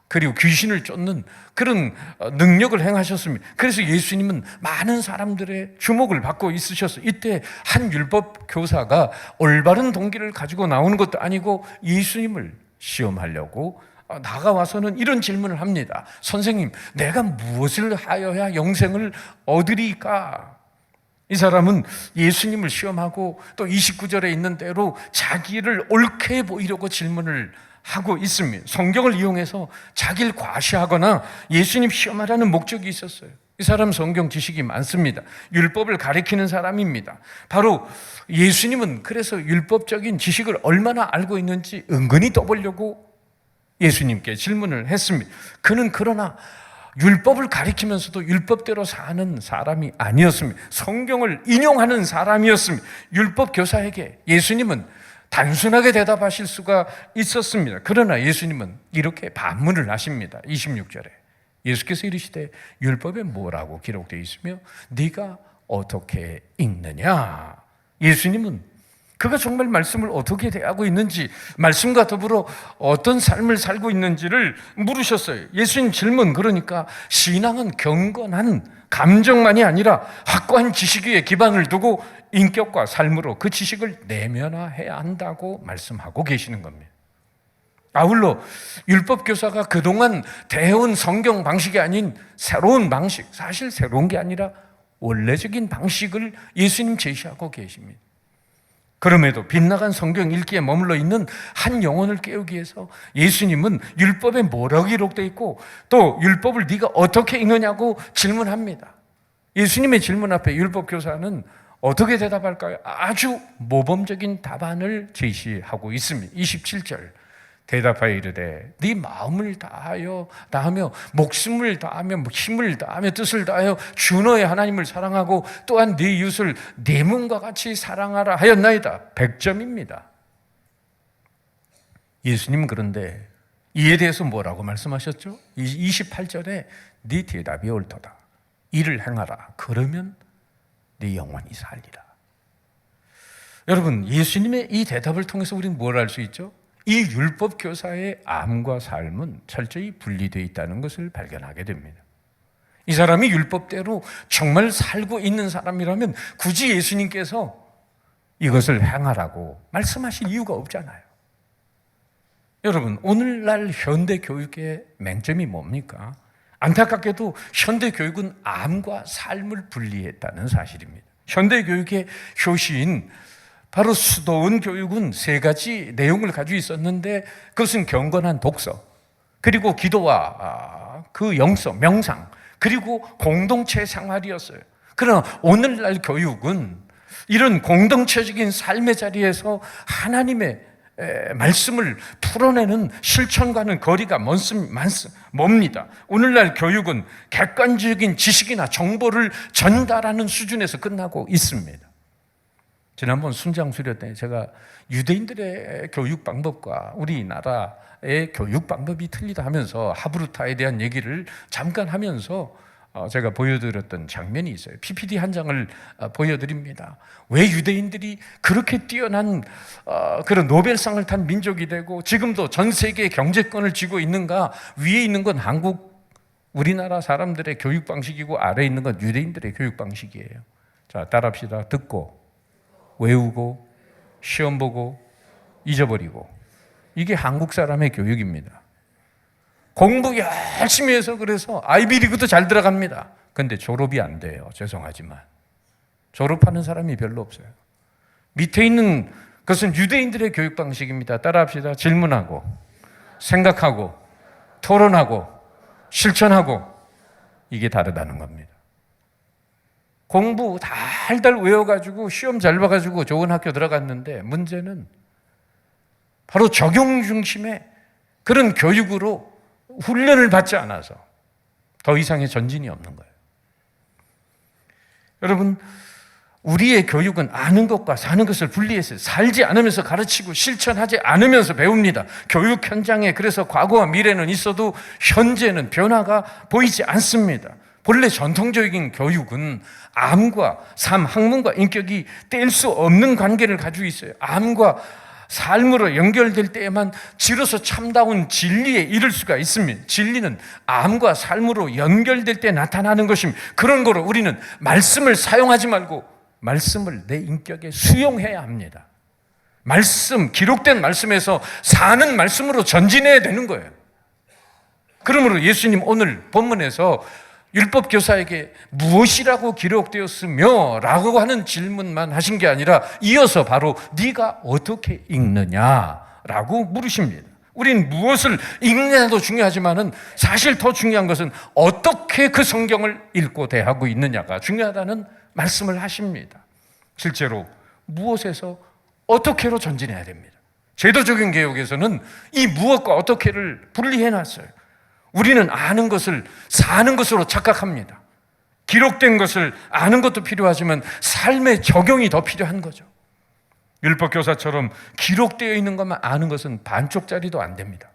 그리고 귀신을 쫓는 그런 능력을 행하셨습니다. 그래서 예수님은 많은 사람들의 주목을 받고 있으셨어요. 이때 한 율법 교사가 올바른 동기를 가지고 나오는 것도 아니고 예수님을 시험하려고 나가와서는 이런 질문을 합니다. 선생님, 내가 무엇을 하여야 영생을 얻으리까? 이 사람은 예수님을 시험하고 또 29절에 있는 대로 자기를 옳게 보이려고 질문을 하고 있습니다. 성경을 이용해서 자기를 과시하거나 예수님 시험하라는 목적이 있었어요. 이 사람 성경 지식이 많습니다. 율법을 가리키는 사람입니다. 바로 예수님은 그래서 율법적인 지식을 얼마나 알고 있는지 은근히 떠보려고 예수님께 질문을 했습니다. 그는 그러나 율법을 가리키면서도 율법대로 사는 사람이 아니었습니다. 성경을 인용하는 사람이었습니다. 율법 교사에게 예수님은 단순하게 대답하실 수가 있었습니다. 그러나 예수님은 이렇게 반문을 하십니다. 26절에 예수께서 이르시되 율법에 뭐라고 기록되어 있으며 네가 어떻게 읽느냐? 예수님은 그가 정말 말씀을 어떻게 대하고 있는지, 말씀과 더불어 어떤 삶을 살고 있는지를 물으셨어요. 예수님 질문, 그러니까 신앙은 경건한 감정만이 아니라 확고한 지식 위에 기반을 두고 인격과 삶으로 그 지식을 내면화해야 한다고 말씀하고 계시는 겁니다. 아울러 율법 교사가 그동안 대해온 성경 방식이 아닌 새로운 방식, 사실 새로운 게 아니라 원래적인 방식을 예수님 제시하고 계십니다. 그럼에도 빗나간 성경 읽기에 머물러 있는 한 영혼을 깨우기 위해서 예수님은 율법에 뭐라고 기록되어 있고 또 율법을 네가 어떻게 읽느냐고 질문합니다. 예수님의 질문 앞에 율법 교사는 어떻게 대답할까요? 아주 모범적인 답안을 제시하고 있습니다. 27절 대답하여 이르되 네 마음을 다하여 목숨을 다하며 힘을 다하며 뜻을 다하여 주 너의 하나님을 사랑하고 또한 네 이웃을 네 몸과 같이 사랑하라 하였나이다. 100점입니다. 예수님은 그런데 이에 대해서 뭐라고 말씀하셨죠? 28절에 네 대답이 옳도다. 이를 행하라. 그러면 네 영원히 살리라. 여러분, 예수님의 이 대답을 통해서 우리는 뭘 알 수 있죠? 이 율법 교사의 암과 삶은 철저히 분리되어 있다는 것을 발견하게 됩니다. 이 사람이 율법대로 정말 살고 있는 사람이라면 굳이 예수님께서 이것을 행하라고 말씀하실 이유가 없잖아요. 여러분, 오늘날 현대 교육의 맹점이 뭡니까? 안타깝게도 현대 교육은 암과 삶을 분리했다는 사실입니다. 현대 교육의 효시인 바로 수도원 교육은 세 가지 내용을 가지고 있었는데 그것은 경건한 독서, 그리고 기도와 그 영성, 명상, 그리고 공동체 생활이었어요. 그러나 오늘날 교육은 이런 공동체적인 삶의 자리에서 하나님의 말씀을 풀어내는 실천과는 거리가 멉니다. 오늘날 교육은 객관적인 지식이나 정보를 전달하는 수준에서 끝나고 있습니다. 지난번 순장 수료 때 제가 유대인들의 교육 방법과 우리나라의 교육 방법이 틀리다 하면서 하브루타에 대한 얘기를 잠깐 하면서 제가 보여드렸던 장면이 있어요. PPT 한 장을 보여드립니다. 왜 유대인들이 그렇게 뛰어난 그런 노벨상을 탄 민족이 되고 지금도 전 세계의 경제권을 쥐고 있는가? 위에 있는 건 우리나라 사람들의 교육 방식이고 아래에 있는 건 유대인들의 교육 방식이에요. 자, 따라합시다. 듣고 외우고 시험 보고 잊어버리고, 이게 한국 사람의 교육입니다. 공부 열심히 해서 그래서 아이비리그도 잘 들어갑니다. 근데 졸업이 안 돼요. 죄송하지만 졸업하는 사람이 별로 없어요. 밑에 있는 것은 유대인들의 교육 방식입니다. 따라합시다. 질문하고 생각하고 토론하고 실천하고, 이게 다르다는 겁니다. 공부 달달 외워가지고 시험 잘 봐가지고 좋은 학교 들어갔는데 문제는 바로 적용 중심의 그런 교육으로 훈련을 받지 않아서 더 이상의 전진이 없는 거예요. 여러분, 우리의 교육은 아는 것과 사는 것을 분리해서 살지 않으면서 가르치고 실천하지 않으면서 배웁니다. 교육 현장에 그래서 과거와 미래는 있어도 현재는 변화가 보이지 않습니다. 본래 전통적인 교육은 암과 삶, 학문과 인격이 뗄 수 없는 관계를 가지고 있어요. 암과 삶으로 연결될 때에만 지로서 참다운 진리에 이를 수가 있습니다. 진리는 암과 삶으로 연결될 때 나타나는 것입니다. 그런 거로 우리는 말씀을 사용하지 말고 말씀을 내 인격에 수용해야 합니다. 말씀, 기록된 말씀에서 사는 말씀으로 전진해야 되는 거예요. 그러므로 예수님 오늘 본문에서 율법 교사에게 무엇이라고 기록되었으며 라고 하는 질문만 하신 게 아니라 이어서 바로 네가 어떻게 읽느냐라고 물으십니다. 우린 무엇을 읽느냐도 중요하지만은 사실 더 중요한 것은 어떻게 그 성경을 읽고 대하고 있느냐가 중요하다는 말씀을 하십니다. 실제로 무엇에서 어떻게로 전진해야 됩니다. 제도적인 개혁에서는 이 무엇과 어떻게를 분리해 놨어요. 우리는 아는 것을 사는 것으로 착각합니다. 기록된 것을 아는 것도 필요하지만 삶의 적용이 더 필요한 거죠. 율법교사처럼 기록되어 있는 것만 아는 것은 반쪽짜리도 안 됩니다.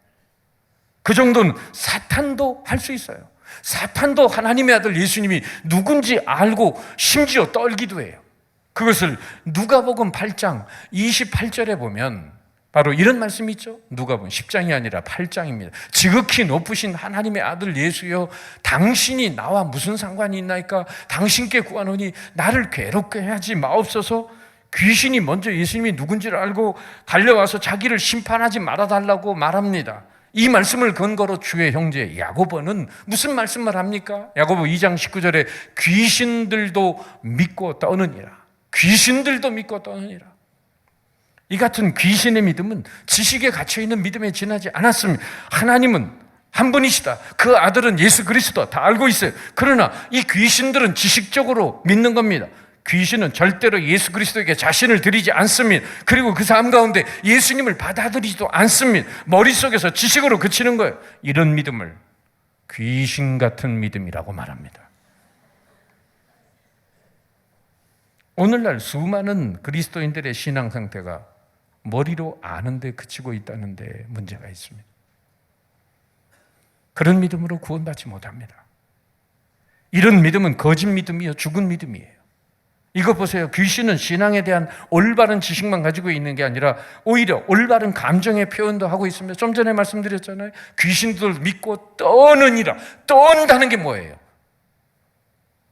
그 정도는 사탄도 할 수 있어요. 사탄도 하나님의 아들 예수님이 누군지 알고 심지어 떨기도 해요. 그것을 누가복음 8장 28절에 보면 바로 이런 말씀이 있죠. 누가복음 10장이 아니라 8장입니다. 지극히 높으신 하나님의 아들 예수여, 당신이 나와 무슨 상관이 있나이까? 당신께 구하노니 나를 괴롭게 하지 마옵소서. 귀신이 먼저 예수님이 누군지를 알고 달려와서 자기를 심판하지 말아달라고 말합니다. 이 말씀을 근거로 주의 형제 야고보는 무슨 말씀을 합니까? 야고보 2장 19절에 귀신들도 믿고 떠느니라. 귀신들도 믿고 떠느니라. 이 같은 귀신의 믿음은 지식에 갇혀있는 믿음에 지나지 않았습니다. 하나님은 한 분이시다. 그 아들은 예수 그리스도 다 알고 있어요. 그러나 이 귀신들은 지식적으로 믿는 겁니다. 귀신은 절대로 예수 그리스도에게 자신을 드리지 않습니다. 그리고 그 삶 가운데 예수님을 받아들이지도 않습니다. 머릿속에서 지식으로 그치는 거예요. 이런 믿음을 귀신 같은 믿음이라고 말합니다. 오늘날 수많은 그리스도인들의 신앙 상태가 머리로 아는데 그치고 있다는 데 문제가 있습니다. 그런 믿음으로 구원받지 못합니다. 이런 믿음은 거짓 믿음이요, 죽은 믿음이에요. 이거 보세요. 귀신은 신앙에 대한 올바른 지식만 가지고 있는 게 아니라 오히려 올바른 감정의 표현도 하고 있습니다. 좀 전에 말씀드렸잖아요. 귀신들 믿고 떠느니라. 떤다는 게 뭐예요?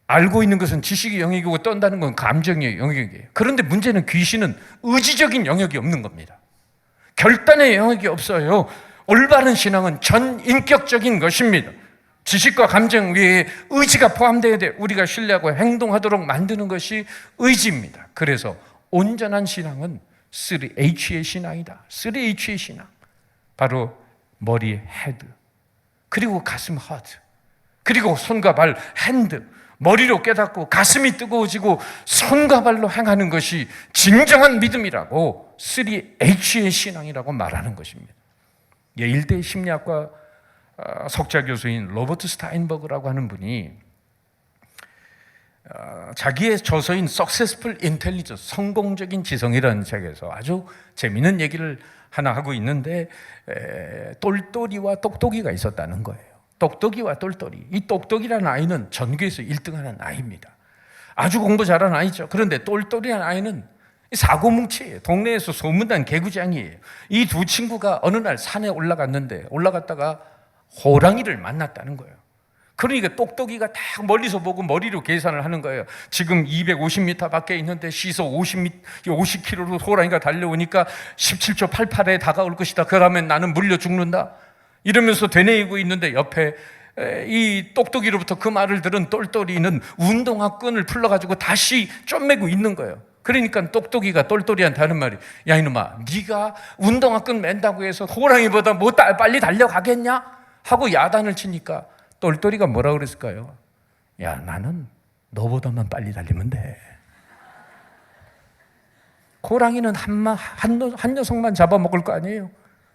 알고 있는 것은 지식의 영역이고 떤다는 건 감정의 영역이에요. 그런데 문제는 귀신은 의지적인 영역이 없는 겁니다. 결단의 영역이 없어요. 올바른 신앙은 전인격적인 것입니다. 지식과 감정 위에 의지가 포함되어야 돼. 우리가 신뢰하고 행동하도록 만드는 것이 의지입니다. 그래서 온전한 신앙은 3H의 신앙이다. 3H의 신앙. 바로 머리 헤드, 그리고 가슴 하트, 그리고 손과 발 핸드. 머리로 깨닫고 가슴이 뜨거워지고 손과 발로 행하는 것이 진정한 믿음이라고 3H의 신앙이라고 말하는 것입니다. 예일대 심리학과 석좌 교수인 로버트 스타인버그라고 하는 분이 자기의 저서인 Successful Intelligence, 성공적인 지성이라는 책에서 아주 재미있는 얘기를 하나 하고 있는데, 똘똘이와 똑똑이가 있었다는 거예요. 똑똑이와 똘똘이. 이 똑똑이라는 아이는 전교에서 1등하는 아이입니다. 아주 공부 잘하는 아이죠. 그런데 똘똘이라는 아이는 사고뭉치예요. 동네에서 소문난 개구장이에요. 이 두 친구가 어느 날 산에 올라갔다가 호랑이를 만났다는 거예요. 그러니까 똑똑이가 딱 멀리서 보고 머리로 계산을 하는 거예요. 지금 250m 밖에 있는데 시속 50km로 호랑이가 달려오니까 17초 88에 다가올 것이다. 그러면 나는 물려 죽는다. 이러면서 되뇌이고 있는데 옆에 이 똑똑이로부터 그 말을 들은 똘똘이는 운동화 끈을 풀러가지고 다시 쪼매고 있는 거예요. 그러니까 똑똑이가 똘똘이한테 하는 말이, 야 이놈아, 네가 운동화 끈 맨다고 해서 호랑이보다 뭐 빨리 달려가겠냐? 하고 야단을 치니까 똘똘이가 뭐라 그랬을까요? 야, 나는 너보다만 빨리 달리면 돼. 호랑이는 한 녀석만 잡아먹을 거 아니에요.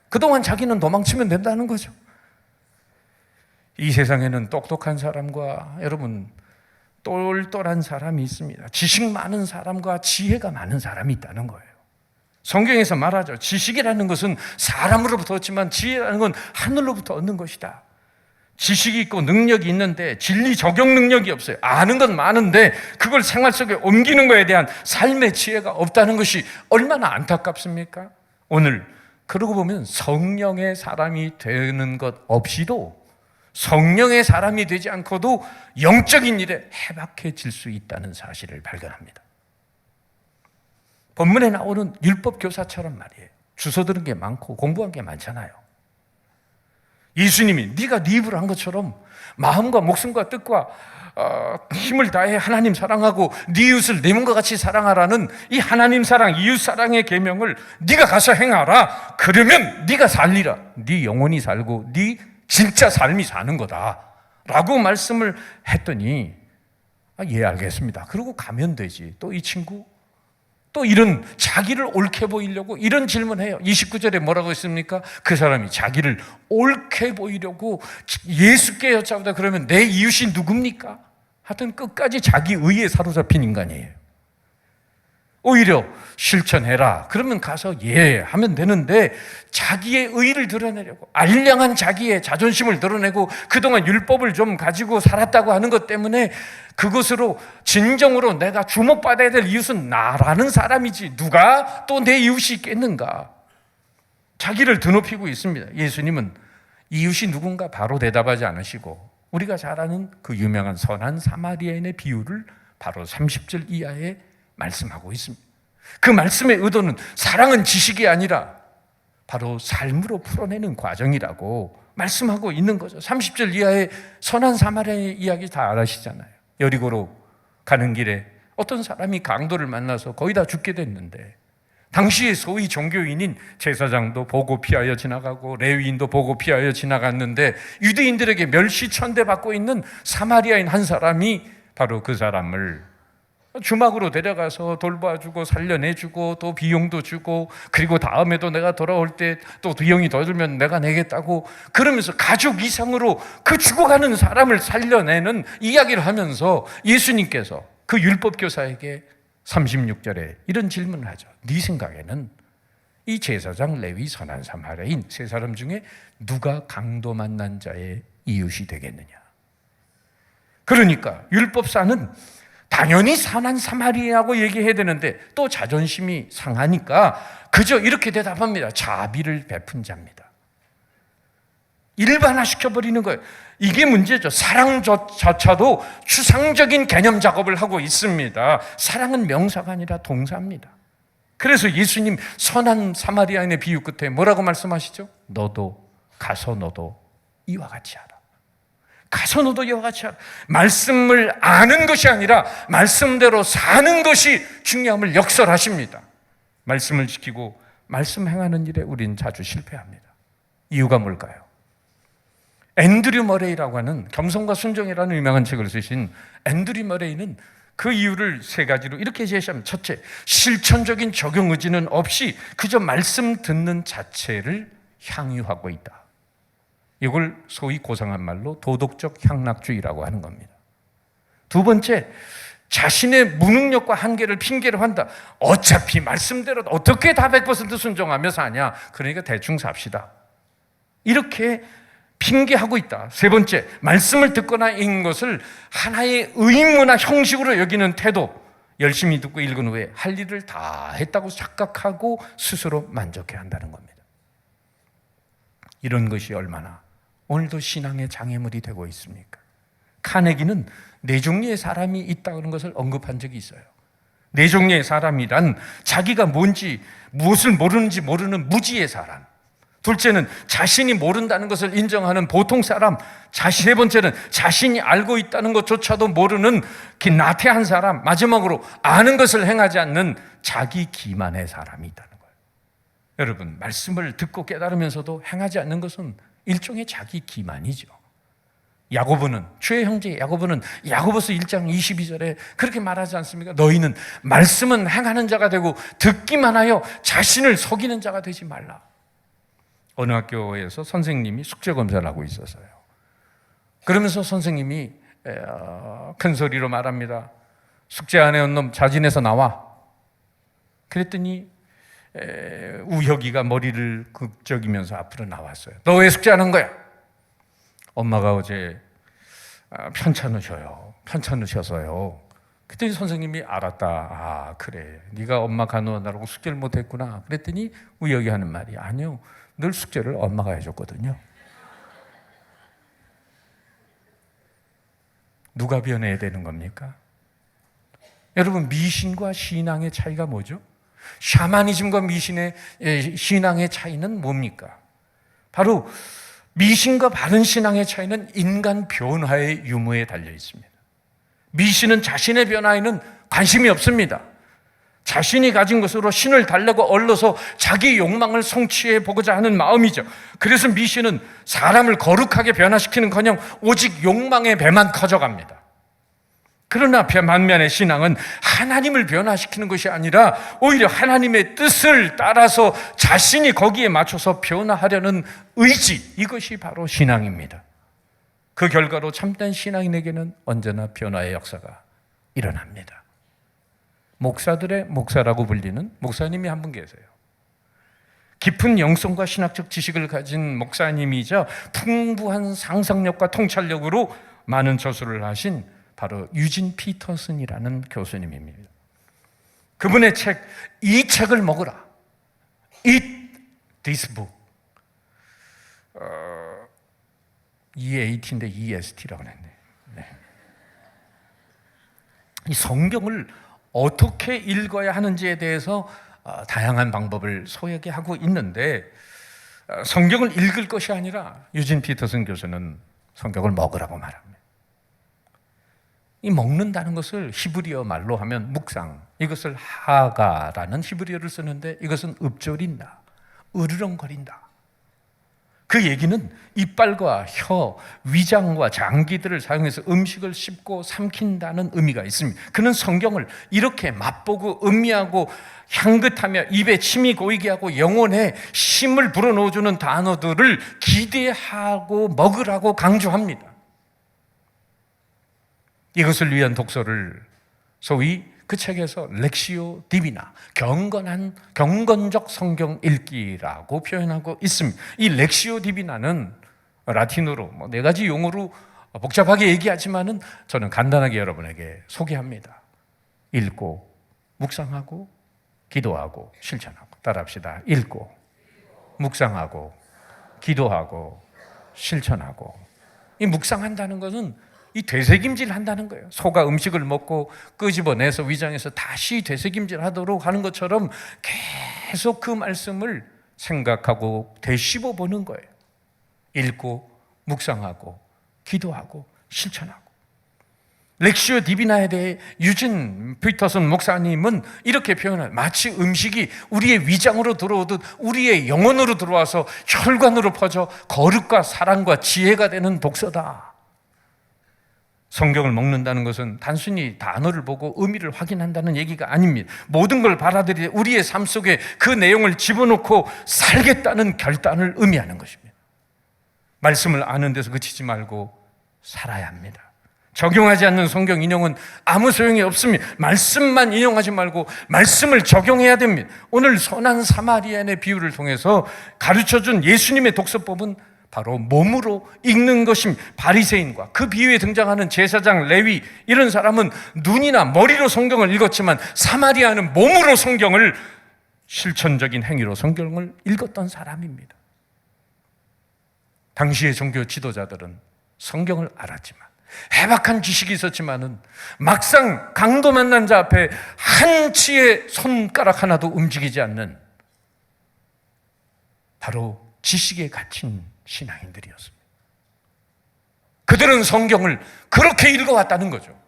그동안 자기는 도망치면 된다는 거죠. 이 세상에는 똑똑한 사람과 여러분 똘똘한 사람이 있습니다. 지식 많은 사람과 지혜가 많은 사람이 있다는 거예요. 성경에서 말하죠. 지식이라는 것은 사람으로부터 얻지만 지혜라는 건 하늘로부터 얻는 것이다. 지식이 있고 능력이 있는데 진리 적용 능력이 없어요. 아는 건 많은데 그걸 생활 속에 옮기는 것에 대한 삶의 지혜가 없다는 것이 얼마나 안타깝습니까? 오늘 그러고 보면 성령의 사람이 되는 것 없이도, 성령의 사람이 되지 않고도 영적인 일에 해박해질 수 있다는 사실을 발견합니다. 본문에 나오는 율법 교사처럼 말이에요. 주워 들은 게 많고 공부한 게 많잖아요. 예수님이 네가 네 입으로 한 것처럼 마음과 목숨과 뜻과 힘을 다해 하나님 사랑하고 네 이웃을 내 몸과 같이 사랑하라는 이 하나님 사랑, 이웃 사랑의 계명을 네가 가서 행하라. 그러면 네가 살리라. 네 영혼이 살고 네 진짜 삶이 사는 거다 라고 말씀을 했더니 예, 알겠습니다. 그러고 가면 되지. 또 이 친구 또 이런 자기를 옳게 보이려고 이런 질문해요. 29절에 뭐라고 했습니까? 그 사람이 자기를 옳게 보이려고 예수께 여쭤보다 그러면 내 이웃이 누굽니까? 하여튼 끝까지 자기 의에 사로잡힌 인간이에요. 오히려 실천해라. 그러면 가서 예 하면 되는데 자기의 의를 드러내려고 알량한 자기의 자존심을 드러내고 그동안 율법을 좀 가지고 살았다고 하는 것 때문에 그것으로 진정으로 내가 주목받아야 될 이웃은 나라는 사람이지 누가 또 내 이웃이 있겠는가? 자기를 드높이고 있습니다. 예수님은 이웃이 누군가 바로 대답하지 않으시고 우리가 잘 아는 그 유명한 선한 사마리아인의 비유를 바로 30절 이하에 말씀하고 있습니다. 그 말씀의 의도는 사랑은 지식이 아니라 바로 삶으로 풀어내는 과정이라고 말씀하고 있는 거죠. 30절 이하의 선한 사마리아인의 이야기 다 아시잖아요. 여리고로 가는 길에 어떤 사람이 강도를 만나서 거의 다 죽게 됐는데 당시의 소위 종교인인 제사장도 보고 피하여 지나가고 레위인도 보고 피하여 지나갔는데 유대인들에게 멸시천대 받고 있는 사마리아인 한 사람이 바로 그 사람을 주막으로 데려가서 돌봐주고 살려내주고 또 비용도 주고 그리고 다음에도 내가 돌아올 때 또 비용이 더 들면 내가 내겠다고 그러면서 가족 이상으로 그 죽어가는 사람을 살려내는 이야기를 하면서 예수님께서 그 율법교사에게 36절에 이런 질문을 하죠. 네 생각에는 이 제사장 레위 선한 사마리아인 세 사람 중에 누가 강도 만난 자의 이웃이 되겠느냐? 그러니까 율법사는 당연히 선한 사마리아라고 얘기해야 되는데 또 자존심이 상하니까 그저 이렇게 대답합니다. 자비를 베푼 자입니다. 일반화시켜버리는 거예요. 이게 문제죠. 사랑조차도 추상적인 개념 작업을 하고 있습니다. 사랑은 명사가 아니라 동사입니다. 그래서 예수님 선한 사마리아인의 비유 끝에 뭐라고 말씀하시죠? 너도 가서 너도 이와 같이 하라. 가서 너도 이와 같이 하라. 말씀을 아는 것이 아니라 말씀대로 사는 것이 중요함을 역설하십니다. 말씀을 지키고 말씀 행하는 일에 우린 자주 실패합니다. 이유가 뭘까요? 앤드류 머레이라고 하는 겸손과 순종이라는 유명한 책을 쓰신 앤드류 머레이는 그 이유를 세 가지로 이렇게 제시합니다. 첫째, 실천적인 적용 의지는 없이 그저 말씀 듣는 자체를 향유하고 있다. 이걸 소위 고상한 말로 도덕적 향락주의라고 하는 겁니다. 두 번째, 자신의 무능력과 한계를 핑계로 한다. 어차피 말씀대로 어떻게 다 100% 순종하며 사냐? 그러니까 대충 삽시다. 이렇게 핑계하고 있다. 세 번째, 말씀을 듣거나 읽는 것을 하나의 의무나 형식으로 여기는 태도. 열심히 듣고 읽은 후에 할 일을 다 했다고 착각하고 스스로 만족해 한다는 겁니다. 이런 것이 얼마나 오늘도 신앙의 장애물이 되고 있습니까? 카네기는 네 종류의 사람이 있다는 것을 언급한 적이 있어요. 네 종류의 사람이란 자기가 뭔지 무엇을 모르는지 모르는 무지의 사람, 둘째는 자신이 모른다는 것을 인정하는 보통 사람. 세 번째는 자신이 알고 있다는 것조차도 모르는 나태한 사람. 마지막으로 아는 것을 행하지 않는 자기 기만의 사람이 있다는 거예요. 여러분, 말씀을 듣고 깨달으면서도 행하지 않는 것은 일종의 자기 기만이죠. 야고보는, 주의 형제 야고보는 야고보서 1장 22절에 그렇게 말하지 않습니까? 너희는 말씀은 행하는 자가 되고 듣기만 하여 자신을 속이는 자가 되지 말라. 어느 학교에서 선생님이 숙제 검사를 하고 있었어요. 그러면서 선생님이 큰 소리로 말합니다. 숙제 안 해온 놈 자진해서 나와. 그랬더니 우혁이가 머리를 극적이면서 앞으로 나왔어요. 너 왜 숙제 안 한 거야? 엄마가 어제 편찮으셔서요. 그랬더니 선생님이 알았다. 아, 그래. 네가 엄마 간호하느라고 숙제를 못했구나. 그랬더니 우혁이 하는 말이 아니요. 늘 숙제를 엄마가 해줬거든요. 누가 변해야 되는 겁니까? 여러분, 미신과 신앙의 차이가 뭐죠? 샤머니즘과 신앙의 차이는 뭡니까? 바로 미신과 바른 신앙의 차이는 인간 변화의 유무에 달려 있습니다. 미신은 자신의 변화에는 관심이 없습니다. 자신이 가진 것으로 신을 달래고 얼러서 자기 욕망을 성취해 보고자 하는 마음이죠. 그래서 미신은 사람을 거룩하게 변화시키는커녕 오직 욕망의 배만 커져갑니다. 그러나 반면에 신앙은 하나님을 변화시키는 것이 아니라 오히려 하나님의 뜻을 따라서 자신이 거기에 맞춰서 변화하려는 의지, 이것이 바로 신앙입니다. 그 결과로 참된 신앙인에게는 언제나 변화의 역사가 일어납니다. 목사들의 목사라고 불리는 목사님이 한 분 계세요. 깊은 영성과 신학적 지식을 가진 목사님이자 풍부한 상상력과 통찰력으로 많은 저술을 하신 바로 유진 피터슨이라는 교수님입니다. 그분의 책, 이 책을 먹으라. Eat this book. EAT인데 EST라고 했네. 네. 이 성경을 어떻게 읽어야 하는지에 대해서 다양한 방법을 소개하고 있는데, 성경을 읽을 것이 아니라 유진 피터슨 교수는 성경을 먹으라고 말합니다. 이 먹는다는 것을 히브리어 말로 하면 묵상, 이것을 하가라는 히브리어를 쓰는데 이것은 읊조린다, 으르렁거린다. 그 얘기는 이빨과 혀, 위장과 장기들을 사용해서 음식을 씹고 삼킨다는 의미가 있습니다. 그는 성경을 이렇게 맛보고 음미하고 향긋하며 입에 침이 고이게 하고 영혼에 심을 불어넣어주는 단어들을 기대하고 먹으라고 강조합니다. 이것을 위한 독서를 소위 그 책에서 렉시오 디비나, 경건적 성경 읽기라고 표현하고 있습니다. 이 렉시오 디비나는 라틴어로 4가지 용어로 복잡하게 얘기하지만은 저는 간단하게 여러분에게 소개합니다. 읽고, 묵상하고, 기도하고, 실천하고. 따라합시다. 읽고, 묵상하고, 기도하고, 실천하고. 이 묵상한다는 것은 이 되새김질 한다는 거예요. 소가 음식을 먹고 끄집어내서 위장에서 다시 되새김질 하도록 하는 것처럼 계속 그 말씀을 생각하고 되씹어 보는 거예요. 읽고, 묵상하고, 기도하고, 실천하고. 렉시오 디비나에 대해 유진 피터슨 목사님은 이렇게 표현해요. 마치 음식이 우리의 위장으로 들어오듯 우리의 영혼으로 들어와서 혈관으로 퍼져 거룩과 사랑과 지혜가 되는 독서다. 성경을 먹는다는 것은 단순히 단어를 보고 의미를 확인한다는 얘기가 아닙니다. 모든 걸 받아들이되 우리의 삶 속에 그 내용을 집어넣고 살겠다는 결단을 의미하는 것입니다. 말씀을 아는 데서 그치지 말고 살아야 합니다. 적용하지 않는 성경 인용은 아무 소용이 없습니다. 말씀만 인용하지 말고 말씀을 적용해야 됩니다. 오늘 선한 사마리아인의 비유를 통해서 가르쳐준 예수님의 독서법은 바로 몸으로 읽는 것입니다. 바리새인과 그 비유에 등장하는 제사장 레위, 이런 사람은 눈이나 머리로 성경을 읽었지만 사마리아는 몸으로 성경을, 실천적인 행위로 성경을 읽었던 사람입니다. 당시의 종교 지도자들은 성경을 알았지만, 해박한 지식이 있었지만은 막상 강도 만난 자 앞에 한치의 손가락 하나도 움직이지 않는 바로 지식에 갇힌 신앙인들이었습니다. 그들은 성경을 그렇게 읽어왔다는 거죠.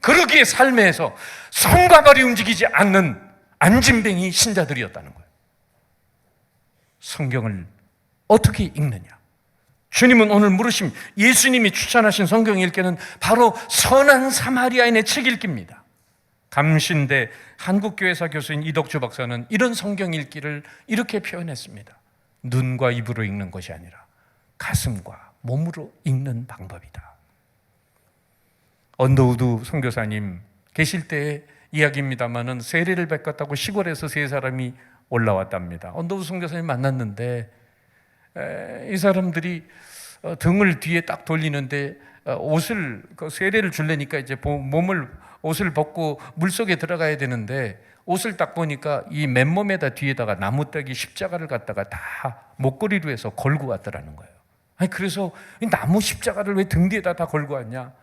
그러기에 삶에서 손과 발이 움직이지 않는 안진뱅이 신자들이었다는 거예요. 성경을 어떻게 읽느냐? 주님은 오늘 물으심, 예수님이 추천하신 성경 읽기는 바로 선한 사마리아인의 책 읽기입니다. 감신대 한국교회사 교수인 이덕주 박사는 이런 성경 읽기를 이렇게 표현했습니다. 눈과 입으로 읽는 것이 아니라 가슴과 몸으로 읽는 방법이다. 언더우드 선교사님 계실 때의 이야기입니다마는 세례를 뱉었다고 시골에서 세 사람이 올라왔답니다. 언더우드 선교사님 만났는데 이 사람들이 등을 뒤에 딱 돌리는데 옷을 세례를 줄래니까 이제 옷을 벗고 물속에 들어가야 되는데 옷을 딱 보니까 이 맨몸에다 뒤에다가 나무떼기 십자가를 갖다가 다 목걸이로 해서 걸고 왔더라는 거예요. 아니 그래서 이 나무 십자가를 왜 등 뒤에다 다 걸고 왔냐?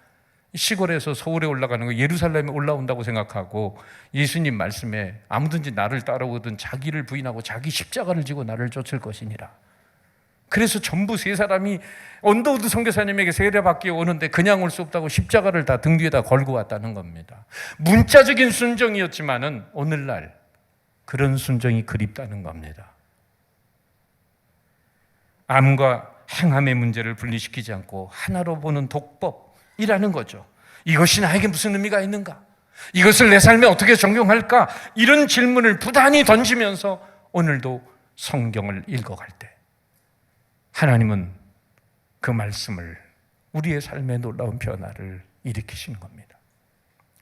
시골에서 서울에 올라가는 거 예루살렘에 올라온다고 생각하고 예수님 말씀에 아무든지 나를 따라오든 자기를 부인하고 자기 십자가를 지고 나를 쫓을 것이니라. 그래서 전부 세 사람이 언더우드 선교사님에게 세례받기 오는데 그냥 올 수 없다고 십자가를 다 등 뒤에다 걸고 왔다는 겁니다. 문자적인 순종이었지만은 오늘날 그런 순종이 그립다는 겁니다. 암과 행함의 문제를 분리시키지 않고 하나로 보는 독법이라는 거죠. 이것이 나에게 무슨 의미가 있는가? 이것을 내 삶에 어떻게 적용할까? 이런 질문을 부단히 던지면서 오늘도 성경을 읽어갈 때 하나님은 그 말씀을 우리의 삶에 놀라운 변화를 일으키시는 겁니다.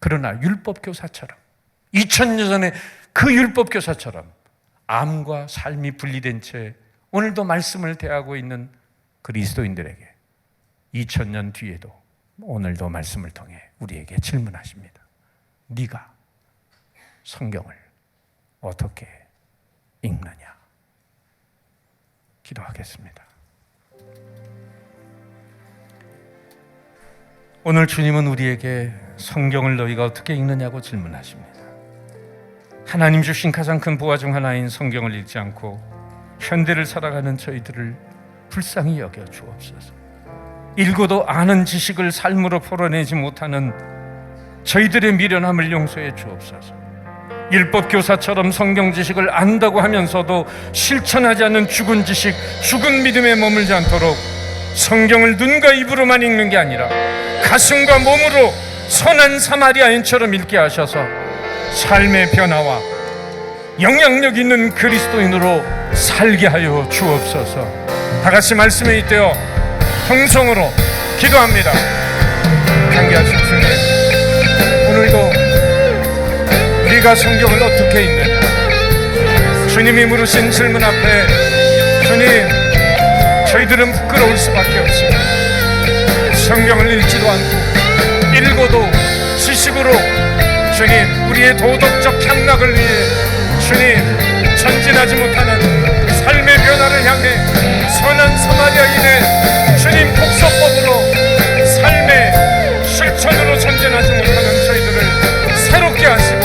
그러나 율법교사처럼 2000년 전에 그 율법교사처럼 암과 삶이 분리된 채 오늘도 말씀을 대하고 있는 그리스도인들에게 2000년 뒤에도 오늘도 말씀을 통해 우리에게 질문하십니다. 네가 성경을 어떻게 읽느냐? 기도하겠습니다. 오늘 주님은 우리에게 성경을 너희가 어떻게 읽느냐고 질문하십니다. 하나님 주신 가장 큰 보화 중 하나인 성경을 읽지 않고 현대를 살아가는 저희들을 불쌍히 여겨 주옵소서. 읽어도 아는 지식을 삶으로 풀어내지 못하는 저희들의 미련함을 용서해 주옵소서. 율법교사처럼 성경 지식을 안다고 하면서도 실천하지 않는 죽은 지식, 죽은 믿음에 머물지 않도록 성경을 눈과 입으로만 읽는 게 아니라 가슴과 몸으로 선한 사마리아인처럼 읽게 하셔서 삶의 변화와 영향력 있는 그리스도인으로 살게 하여 주옵소서. 다 같이 말씀에 잇대어 통성으로 기도합니다. 강구하신 주님, 오늘도 우리가 성경을 어떻게 읽느냐? 주님이 물으신 질문 앞에 주님, 저희들은 부끄러울 수밖에 없습니다. 성경을 읽지도 않고 읽어도 지식으로 주님, 우리의 도덕적 향락을 위해 주님, 전진하지 못하는 삶의 변화를 향해 선한 사마리아인의 주님 복서법으로 삶의 실천으로 전진하지 못하는 저희들을 새롭게 하시고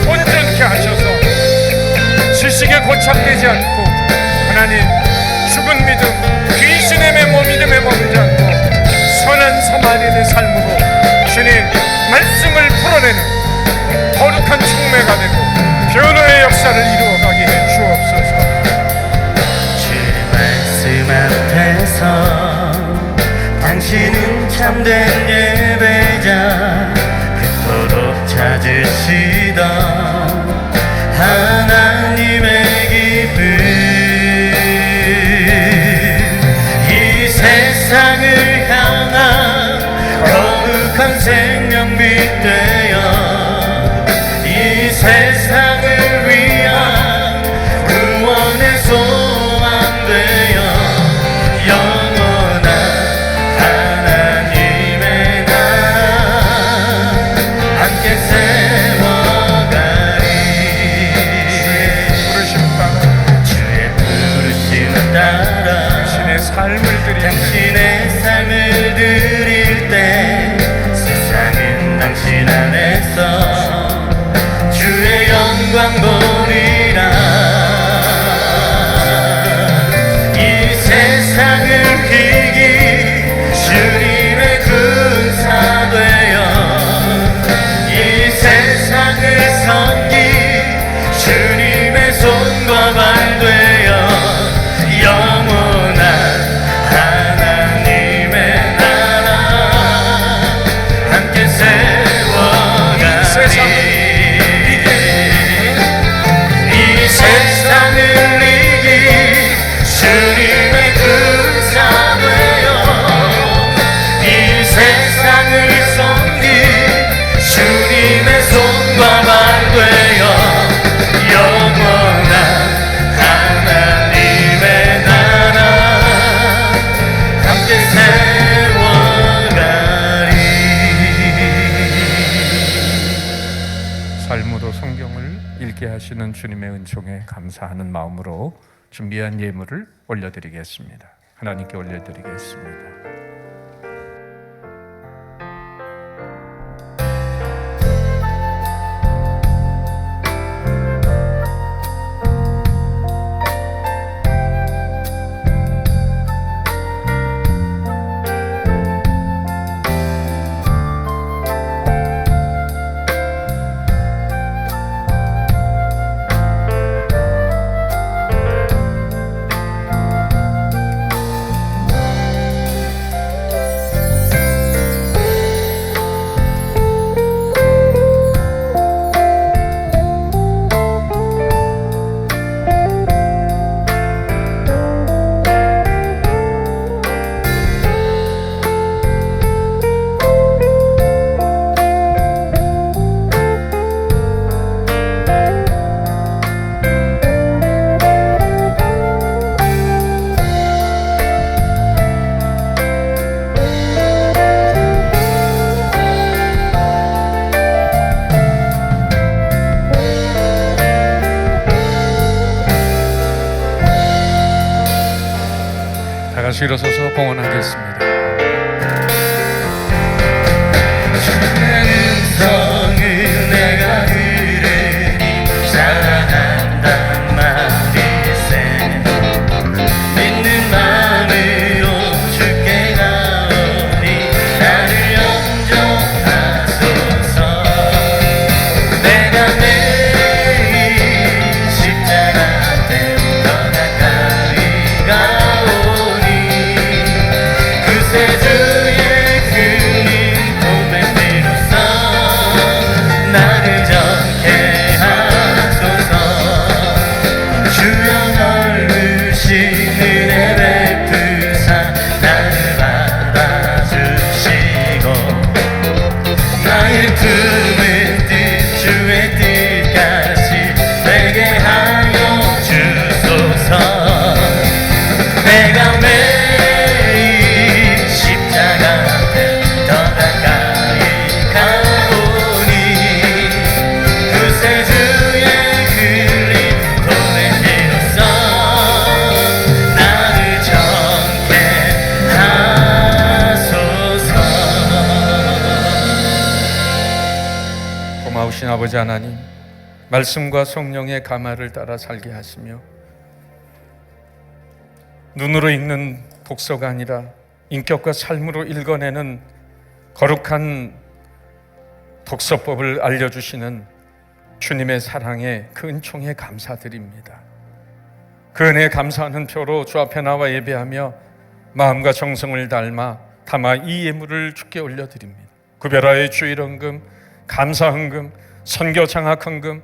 온전케 하셔서 지식에 고착되지 않고 하나님 죽은 믿음, 귀신의 메모 믿음에 머물지 않고 선한 사마리아인의 삶으로 주님 말씀을 풀어내는 거룩한 총매가 되고 변화의 역사를 이루어가게 해 주옵소서. 주의 말씀 앞에서 당신은 참된 예배자, 그토록 찾으시던 하나님의 기쁨, 이 세상을 향한 거룩한 생명빛 되어 이 세상을 위한 구원의 소망 되어 영원한 하나님의 나라 함께 세워가리. 주의 부르심 따라 당신의 삶을 드리는 당신의 삶을 드릴 때 세상은 당신 안에서 주의 영광 보리라. 이 은혜로 성경을 읽게 하시는 주님의 은총에 감사하는 마음으로 준비한 예물을 올려드리겠습니다. 하나님께 올려드리겠습니다. 다시 일어서서 봉헌하겠습니다. 은성을 내가 들으니 사랑한단 말일세. 믿는 마음으로 주께 나오니 나를 영접하소서. 내가 매일 십자가 앞에 더 가까이 가오니 그새 주의 그림 고백으로써 나를 정케 하소서. 주여 넓으신 은혜 베푸사 나를 받아주시고 나의 품의 뜻 주의 뜻까지 되게 하여 주소서. 내가 매일 십자가 앞에 더 가까이 가오니 그새 주의 그림 고백으로써 나를 정케 하소서. 고마우신 아버지 하나님, 말씀과 성령의 가마를 따라 살게 하시며 눈으로 읽는 독서가 아니라 인격과 삶으로 읽어내는 거룩한 독서법을 알려주시는 주님의 사랑에 그 은총에 감사드립니다. 그 은혜에 감사하는 표로 주 앞에 나와 예배하며 마음과 정성을 담아 이 예물을 주께 올려드립니다. 구별하여 주일헌금, 감사헌금, 선교장학헌금,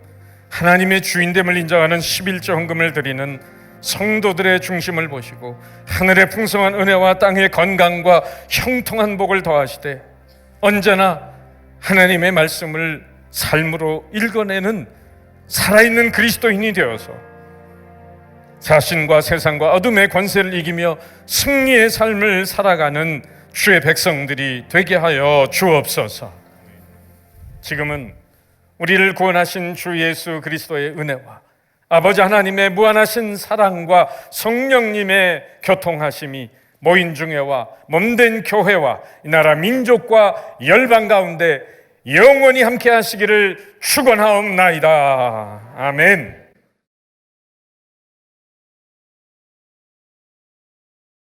하나님의 주인됨을 인정하는 11조 헌금을 드리는 성도들의 중심을 보시고 하늘의 풍성한 은혜와 땅의 건강과 형통한 복을 더하시되 언제나 하나님의 말씀을 삶으로 읽어내는 살아있는 그리스도인이 되어서 자신과 세상과 어둠의 권세를 이기며 승리의 삶을 살아가는 주의 백성들이 되게 하여 주옵소서. 지금은 우리를 구원하신 주 예수 그리스도의 은혜와 아버지 하나님의 무한하신 사랑과 성령님의 교통하심이 모인 중회와 몸된 교회와 이 나라 민족과 열방 가운데 영원히 함께 하시기를 축원하옵나이다. 아멘.